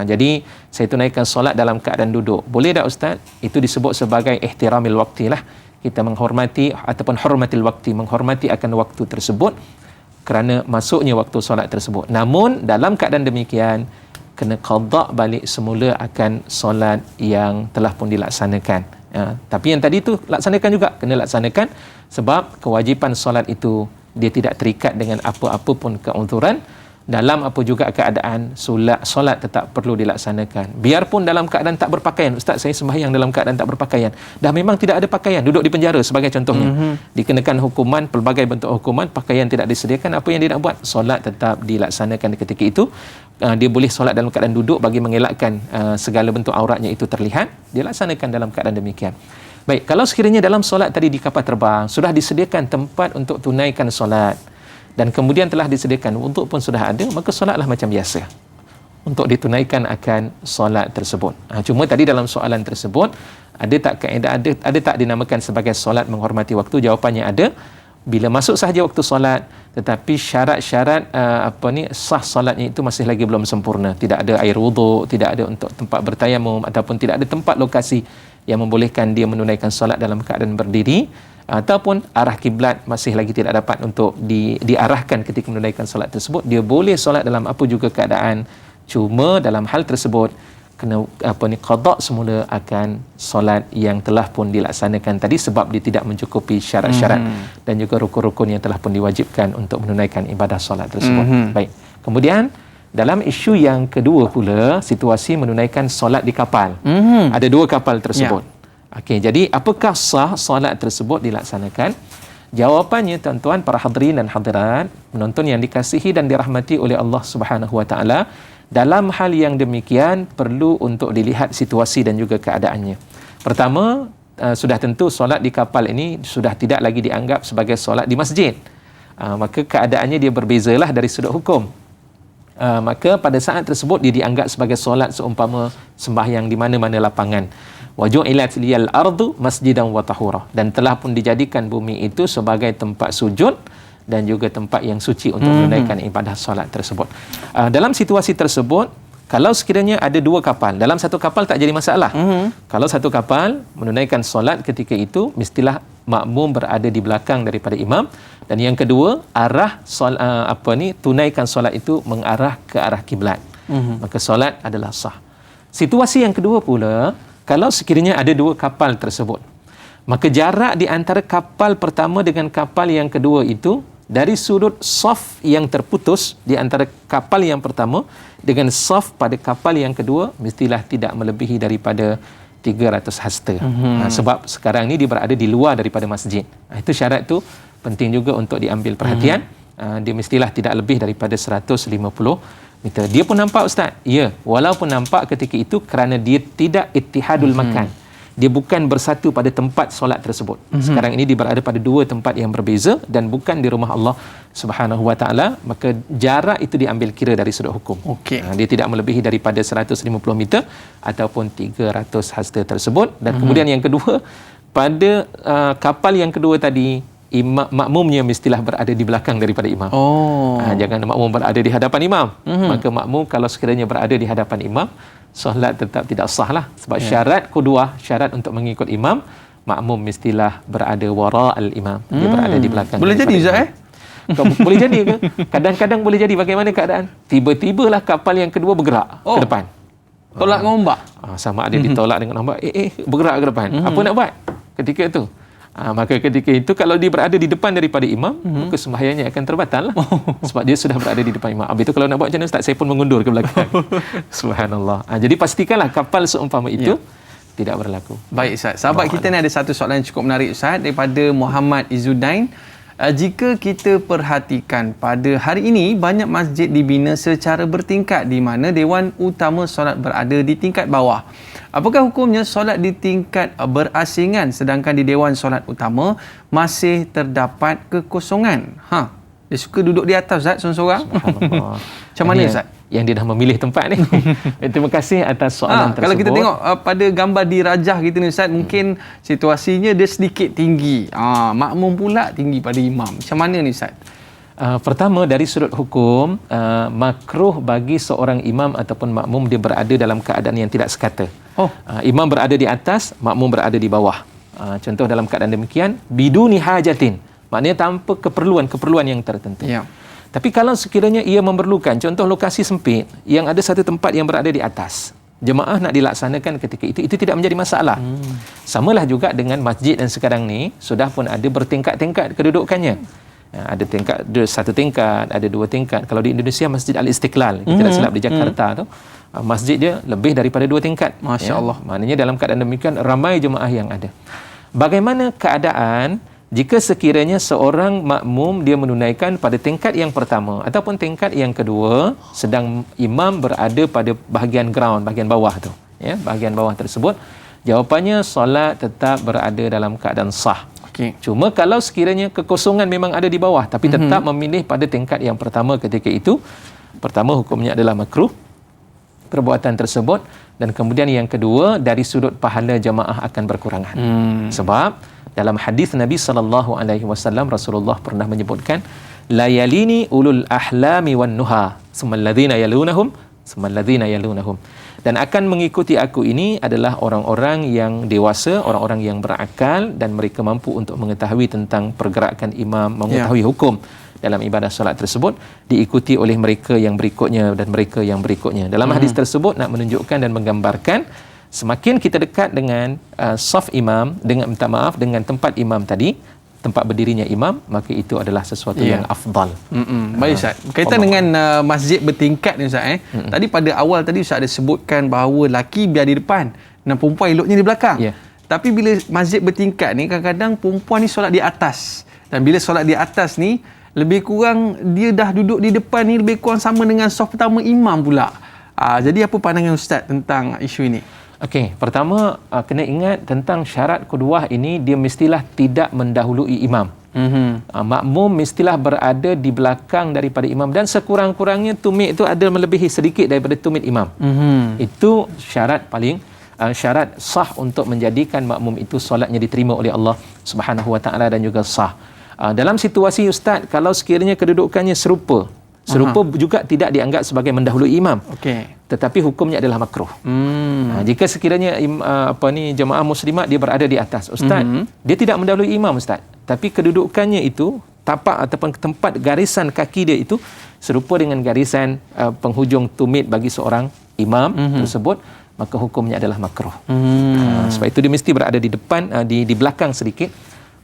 Jadi saya tunaikan solat dalam keadaan duduk. Boleh tak Ustaz? Itu disebut sebagai ihtiramil waqti lah. Kita menghormati ataupun hormatil waqti, menghormati akan waktu tersebut. kerana masuknya waktu solat tersebut. Namun dalam keadaan demikian kena qada balik semula akan solat yang telah pun dilaksanakan. Tapi yang tadi tu laksanakan juga, kena laksanakan sebab kewajipan solat itu dia tidak terikat dengan apa-apa pun keunturan. Dalam apa juga keadaan solat tetap perlu dilaksanakan. Biarpun dalam keadaan tak berpakaian. Ustaz, saya sembahyang dalam keadaan tak berpakaian. Dah memang tidak ada pakaian, duduk di penjara sebagai contohnya. Dikenakan hukuman, pelbagai bentuk hukuman, pakaian tidak disediakan, apa yang dia nak buat? Solat tetap dilaksanakan ketika itu. Dia boleh solat dalam keadaan duduk bagi mengelakkan segala bentuk auratnya itu terlihat. Dia laksanakan dalam keadaan demikian. Baik, kalau sekiranya dalam solat tadi di kapal terbang sudah disediakan tempat untuk tunaikan solat dan kemudian telah disediakan wuduk pun sudah ada, maka solatlah macam biasa untuk ditunaikan akan solat tersebut. Cuma tadi dalam soalan tersebut ada tak dinamakan sebagai solat menghormati waktu? Jawapannya ada. Bila masuk sahaja waktu solat, tetapi syarat-syarat sah solatnya itu masih lagi belum sempurna. Tidak ada air wuduk, tidak ada untuk tempat bertayamum, ataupun tidak ada tempat lokasi yang membolehkan dia menunaikan solat dalam keadaan berdiri, ataupun arah kiblat masih lagi tidak dapat untuk diarahkan ketika menunaikan solat tersebut. Dia boleh solat dalam apa juga keadaan, cuma dalam hal tersebut kena qada semula akan solat yang telah pun dilaksanakan tadi sebab dia tidak mencukupi syarat-syarat dan juga rukun-rukun yang telah pun diwajibkan untuk menunaikan ibadah solat tersebut. Baik. Kemudian dalam isu yang kedua pula, situasi menunaikan solat di kapal. Ada dua kapal tersebut. Okey, jadi apakah sah solat tersebut dilaksanakan? Jawapannya, tuan-tuan, para hadirin dan hadirat, penonton yang dikasihi dan dirahmati oleh Allah Subhanahu Wa Taala, dalam hal yang demikian perlu untuk dilihat situasi dan juga keadaannya. Pertama, sudah tentu solat di kapal ini sudah tidak lagi dianggap sebagai solat di masjid. Maka keadaannya dia berbezalah dari sudut hukum. Maka pada saat tersebut dia dianggap sebagai solat seumpama sembahyang di mana-mana lapangan. Waju'ilat liyal ardu masjidan wa tahura, dan telah pun dijadikan bumi itu sebagai tempat sujud dan juga tempat yang suci untuk menunaikan ibadah solat tersebut. Dalam situasi tersebut, kalau sekiranya ada dua kapal, dalam satu kapal tak jadi masalah. Kalau satu kapal menunaikan solat ketika itu, mestilah makmum berada di belakang daripada imam, dan yang kedua, arah tunaikan solat itu mengarah ke arah kiblat. Maka solat adalah sah. Situasi yang kedua pula, kalau sekiranya ada dua kapal tersebut, maka jarak di antara kapal pertama dengan kapal yang kedua itu, dari sudut saf yang terputus di antara kapal yang pertama dengan saf pada kapal yang kedua, mestilah tidak melebihi daripada 300 hasta. Sebab sekarang ni dia berada di luar daripada masjid. Itu syarat tu penting juga untuk diambil perhatian. Dia mestilah tidak lebih daripada 150 meter. Dia pun nampak, Ustaz? Ya, walaupun nampak ketika itu kerana dia tidak ittihadul makan. Dia bukan bersatu pada tempat solat tersebut. Sekarang ini dia berada pada dua tempat yang berbeza dan bukan di rumah Allah Subhanahu Wa Taala, maka jarak itu diambil kira dari sudut hukum. Dia tidak melebihi daripada 150 meter ataupun 300 hasta tersebut. Dan kemudian yang kedua, pada kapal yang kedua tadi, makmumnya mestilah berada di belakang daripada imam. Jangan makmum berada di hadapan imam. Maka makmum kalau sekiranya berada di hadapan imam, solat tetap tidak sah lah. Sebab syarat kedua, syarat untuk mengikut imam, makmum mestilah berada wara al-imam. Dia berada di belakang. Boleh jadi, Ustaz? Boleh jadi ke? Kadang-kadang boleh jadi. Bagaimana keadaan? Tiba-tibalah kapal yang kedua bergerak ke depan. Tolak dengan ombak? Sama ada ditolak dengan ombak. Bergerak ke depan. Apa nak buat ketika itu? Maka ketika itu kalau dia berada di depan daripada imam, maka sembahyangnya akan terbatal lah. Sebab dia sudah berada di depan imam. Habis itu kalau nak buat macam mana, Ustaz? Saya pun mengundur ke belakang. Subhanallah. Jadi pastikanlah kapal seumpama itu tidak berlaku. Baik, Ustaz. Sahabat kita ni ada satu soalan yang cukup menarik, Ustaz, daripada Muhammad Izzuddin. Jika kita perhatikan pada hari ini banyak masjid dibina secara bertingkat di mana Dewan Utama Solat berada di tingkat bawah. Apakah hukumnya solat di tingkat berasingan sedangkan di Dewan Solat Utama masih terdapat kekosongan? Dia suka duduk di atas, Ustaz, seorang-seorang. Macam mana, Ustaz? Yang dia dah memilih tempat ni. Terima kasih atas soalan tersebut. Kalau kita tengok pada gambar dirajah kita ni, Ustaz, mungkin situasinya dia sedikit tinggi. Makmum pula tinggi pada imam. Macam mana ni, Ustaz? Pertama, dari sudut hukum, makruh bagi seorang imam ataupun makmum dia berada dalam keadaan yang tidak sekata. Imam berada di atas, makmum berada di bawah. Contoh dalam keadaan demikian, biduni hajatin. Maknanya tanpa keperluan yang tertentu. Tapi kalau sekiranya ia memerlukan, contoh lokasi sempit yang ada satu tempat yang berada di atas, jemaah nak dilaksanakan ketika itu tidak menjadi masalah. Samalah juga dengan masjid yang sekarang ni sudah pun ada bertingkat-tingkat kedudukannya. Ada satu tingkat, ada dua tingkat. Kalau di Indonesia Masjid Al-Istiqlal, kita tak silap di Jakarta tu, masjid dia lebih daripada 2 tingkat. Masya Allah. Maknanya dalam keadaan demikian ramai jemaah yang ada. Bagaimana keadaan jika sekiranya seorang makmum dia menunaikan pada tingkat yang pertama ataupun tingkat yang kedua, sedang imam berada pada bahagian ground, bahagian bawah tu, bahagian bawah tersebut, jawapannya solat tetap berada dalam keadaan sah. Okay. Cuma kalau sekiranya kekosongan memang ada di bawah tapi tetap memilih pada tingkat yang pertama ketika itu, pertama hukumnya adalah makruh perbuatan tersebut, dan kemudian yang kedua dari sudut pahala jemaah akan berkurangan. Sebab dalam hadis Nabi SAW, Rasulullah pernah menyebutkan, la yalini ulul ahlami wan nuha summal ladzina yalunahum summal ladzina yalunahum, dan akan mengikuti aku ini adalah orang-orang yang dewasa, orang-orang yang berakal, dan mereka mampu untuk mengetahui tentang pergerakan imam, mengetahui hukum dalam ibadah solat tersebut, diikuti oleh mereka yang berikutnya dan mereka yang berikutnya. Dalam hadis tersebut nak menunjukkan dan menggambarkan semakin kita dekat dengan saf imam, dengan dengan tempat imam tadi, tempat berdirinya imam, maka itu adalah sesuatu yang afdal. Baik Ustaz. Berkaitan dengan masjid bertingkat ni Ustaz, tadi pada awal tadi Ustaz ada sebutkan bahawa lelaki biar di depan dan perempuan eloknya di belakang. Tapi bila masjid bertingkat ni, kadang-kadang perempuan ni solat di atas. Dan bila solat di atas ni, lebih kurang dia dah duduk di depan ni lebih kurang sama dengan saf pertama imam pula. Jadi apa pandangan Ustaz tentang isu ini? Okey, pertama kena ingat tentang syarat kuduah ini, dia mestilah tidak mendahului imam. Makmum mestilah berada di belakang daripada imam, dan sekurang-kurangnya tumit itu ada melebihi sedikit daripada tumit imam. Itu syarat paling syarat sah untuk menjadikan makmum itu solatnya diterima oleh Allah Subhanahu Wa Taala dan juga sah. Dalam situasi Ustaz, kalau sekiranya kedudukannya serupa juga tidak dianggap sebagai mendahului imam. Tetapi hukumnya adalah makruh. Jika sekiranya jemaah muslimat dia berada di atas, Ustaz, dia tidak mendahului imam Ustaz, tapi kedudukannya itu tapak ataupun tempat garisan kaki dia itu serupa dengan garisan penghujung tumit bagi seorang imam tersebut, maka hukumnya adalah makruh. Sebab itu dia mesti berada di depan, di belakang sedikit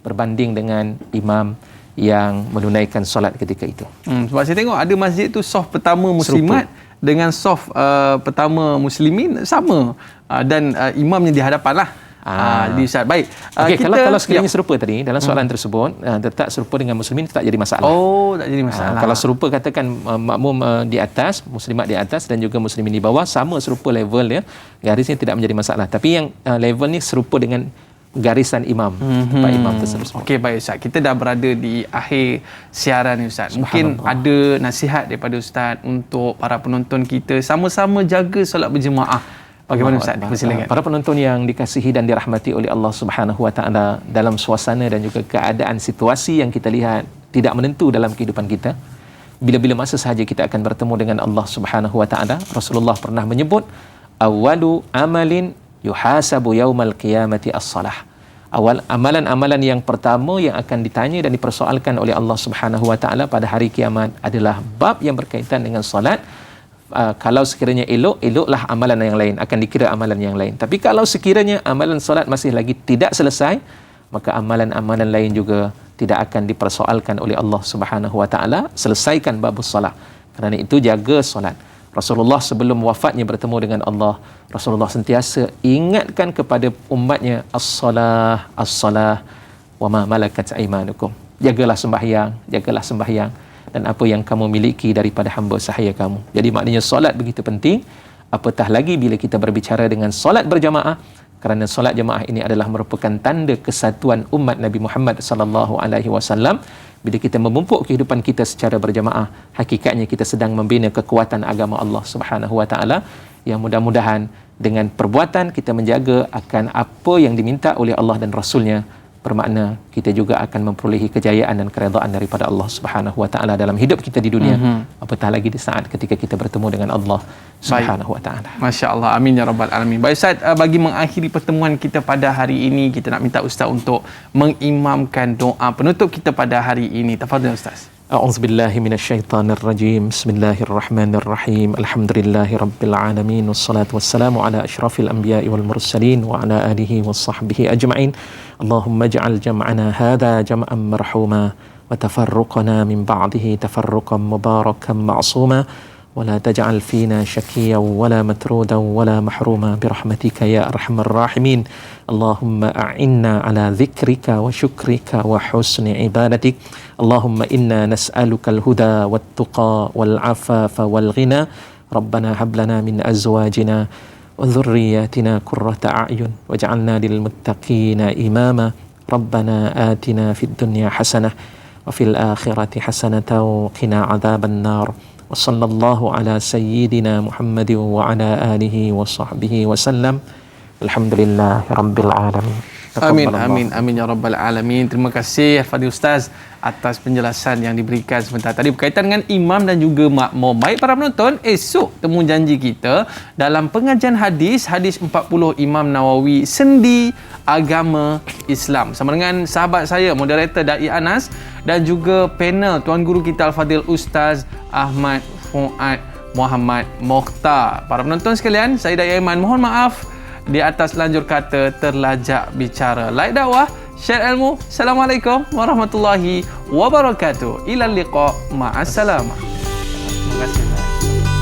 berbanding dengan imam yang menunaikan solat ketika itu. Sebab saya tengok ada masjid tu saf pertama muslimat dengan saf pertama muslimin sama, dan imamnya di hadapan lah. Jadi Ustaz, baik. Kalau sekiranya serupa tadi dalam soalan tersebut, tetap serupa dengan muslimin, tak jadi masalah. Tak jadi masalah. Kalau serupa, katakan makmum di atas, muslimat di atas dan juga muslimin di bawah, sama serupa level dia, garisnya tidak menjadi masalah. Tapi yang level ni serupa dengan garisan imam, tempat imam tersebut. Okey, baik Ustaz. Kita dah berada di akhir siaran ni Ustaz. Mungkin ada nasihat daripada Ustaz untuk para penonton kita sama-sama jaga solat berjemaah. Bagaimana Ustaz? Silakan. Para penonton yang dikasihi dan dirahmati oleh Allah Subhanahu Wa Taala, dalam suasana dan juga keadaan situasi yang kita lihat tidak menentu dalam kehidupan kita, bila-bila masa sahaja kita akan bertemu dengan Allah Subhanahu Wa Taala. Rasulullah pernah menyebut, awwalu amalin yuhasabu yaumal qiyamati as-salah. Awal amalan-amalan yang pertama yang akan ditanya dan dipersoalkan oleh Allah Subhanahu Wa Taala pada hari kiamat adalah bab yang berkaitan dengan solat. Kalau sekiranya eloklah amalan yang lain, akan dikira amalan yang lain. Tapi kalau sekiranya amalan solat masih lagi tidak selesai, maka amalan-amalan lain juga tidak akan dipersoalkan oleh Allah Subhanahu Wa Taala. Selesaikan bab solat. Kerana itu jaga solat. Rasulullah sebelum wafatnya bertemu dengan Allah, Rasulullah sentiasa ingatkan kepada umatnya, as-salah, as-salah, wa ma malakat aimanukum. Jagalah sembahyang, dan apa yang kamu miliki daripada hamba sahaya kamu. Jadi maknanya solat begitu penting, apatah lagi bila kita berbicara dengan solat berjamaah, kerana solat jamaah ini adalah merupakan tanda kesatuan umat Nabi Muhammad sallallahu alaihi wasallam. Bila kita memupuk kehidupan kita secara berjamaah, hakikatnya kita sedang membina kekuatan agama Allah Subhanahu Wa Taala, yang mudah-mudahan dengan perbuatan kita menjaga akan apa yang diminta oleh Allah dan Rasulnya, bermakna kita juga akan memperolehi kejayaan dan keredaan daripada Allah Subhanahu Wa Taala dalam hidup kita di dunia, apatah lagi di saat ketika kita bertemu dengan Allah Subhanahu Wa Taala. Masya-Allah, amin ya rabbal alamin. Baik Ustaz, bagi mengakhiri pertemuan kita pada hari ini, kita nak minta Ustaz untuk mengimamkan doa penutup kita pada hari ini. Tafadhal Ustaz. أعوذ بالله من الشيطان الرجيم بسم الله الرحمن الرحيم الحمد لله رب العالمين والصلاة والسلام على أشرف الأنبياء والمرسلين وعلى آله وصحبه أجمعين اللهم اجعل جمعنا هذا جمعا مرحوما وتفرقنا من بعده تفرقا مباركا معصوما ولا تجعل فينا شكيا ولا مترودا ولا محروما برحمتك يا أرحم الراحمين اللهم أعنا على ذكرك وشكرك وحسن عبادتك اللهم إنا نسألك الهدى والتقى والعفاف والغنى ربنا هب لنا من أزواجنا وذرياتنا قرة أعين واجعلنا للمتقين إماما ربنا آتنا في الدنيا حسنة وفي الآخرة حسنة وقنا عذاب النار وصلى الله على سيدنا محمد وعلى آله وصحبه وسلم الحمد لله رب العالمين. Amin, amin, amin ya rabbal alamin. Terima kasih Fadil Ustaz atas penjelasan yang diberikan sebentar tadi berkaitan dengan imam dan juga makmum. Baik para penonton, esok temu janji kita dalam pengajian hadis 40 Imam Nawawi Sendi Agama Islam sama dengan sahabat saya moderator Dai Anas dan juga panel tuan guru kita Al-Fadil Ustaz Ahmad Fuad Muhammad Mokhtar. Para penonton sekalian, saya Dai Aiman mohon maaf di atas lanjur kata terlajak bicara. Like dakwah, share ilmu. Assalamualaikum warahmatullahi wabarakatuh. Ilal liqa, ma'assalamah. Terima kasih.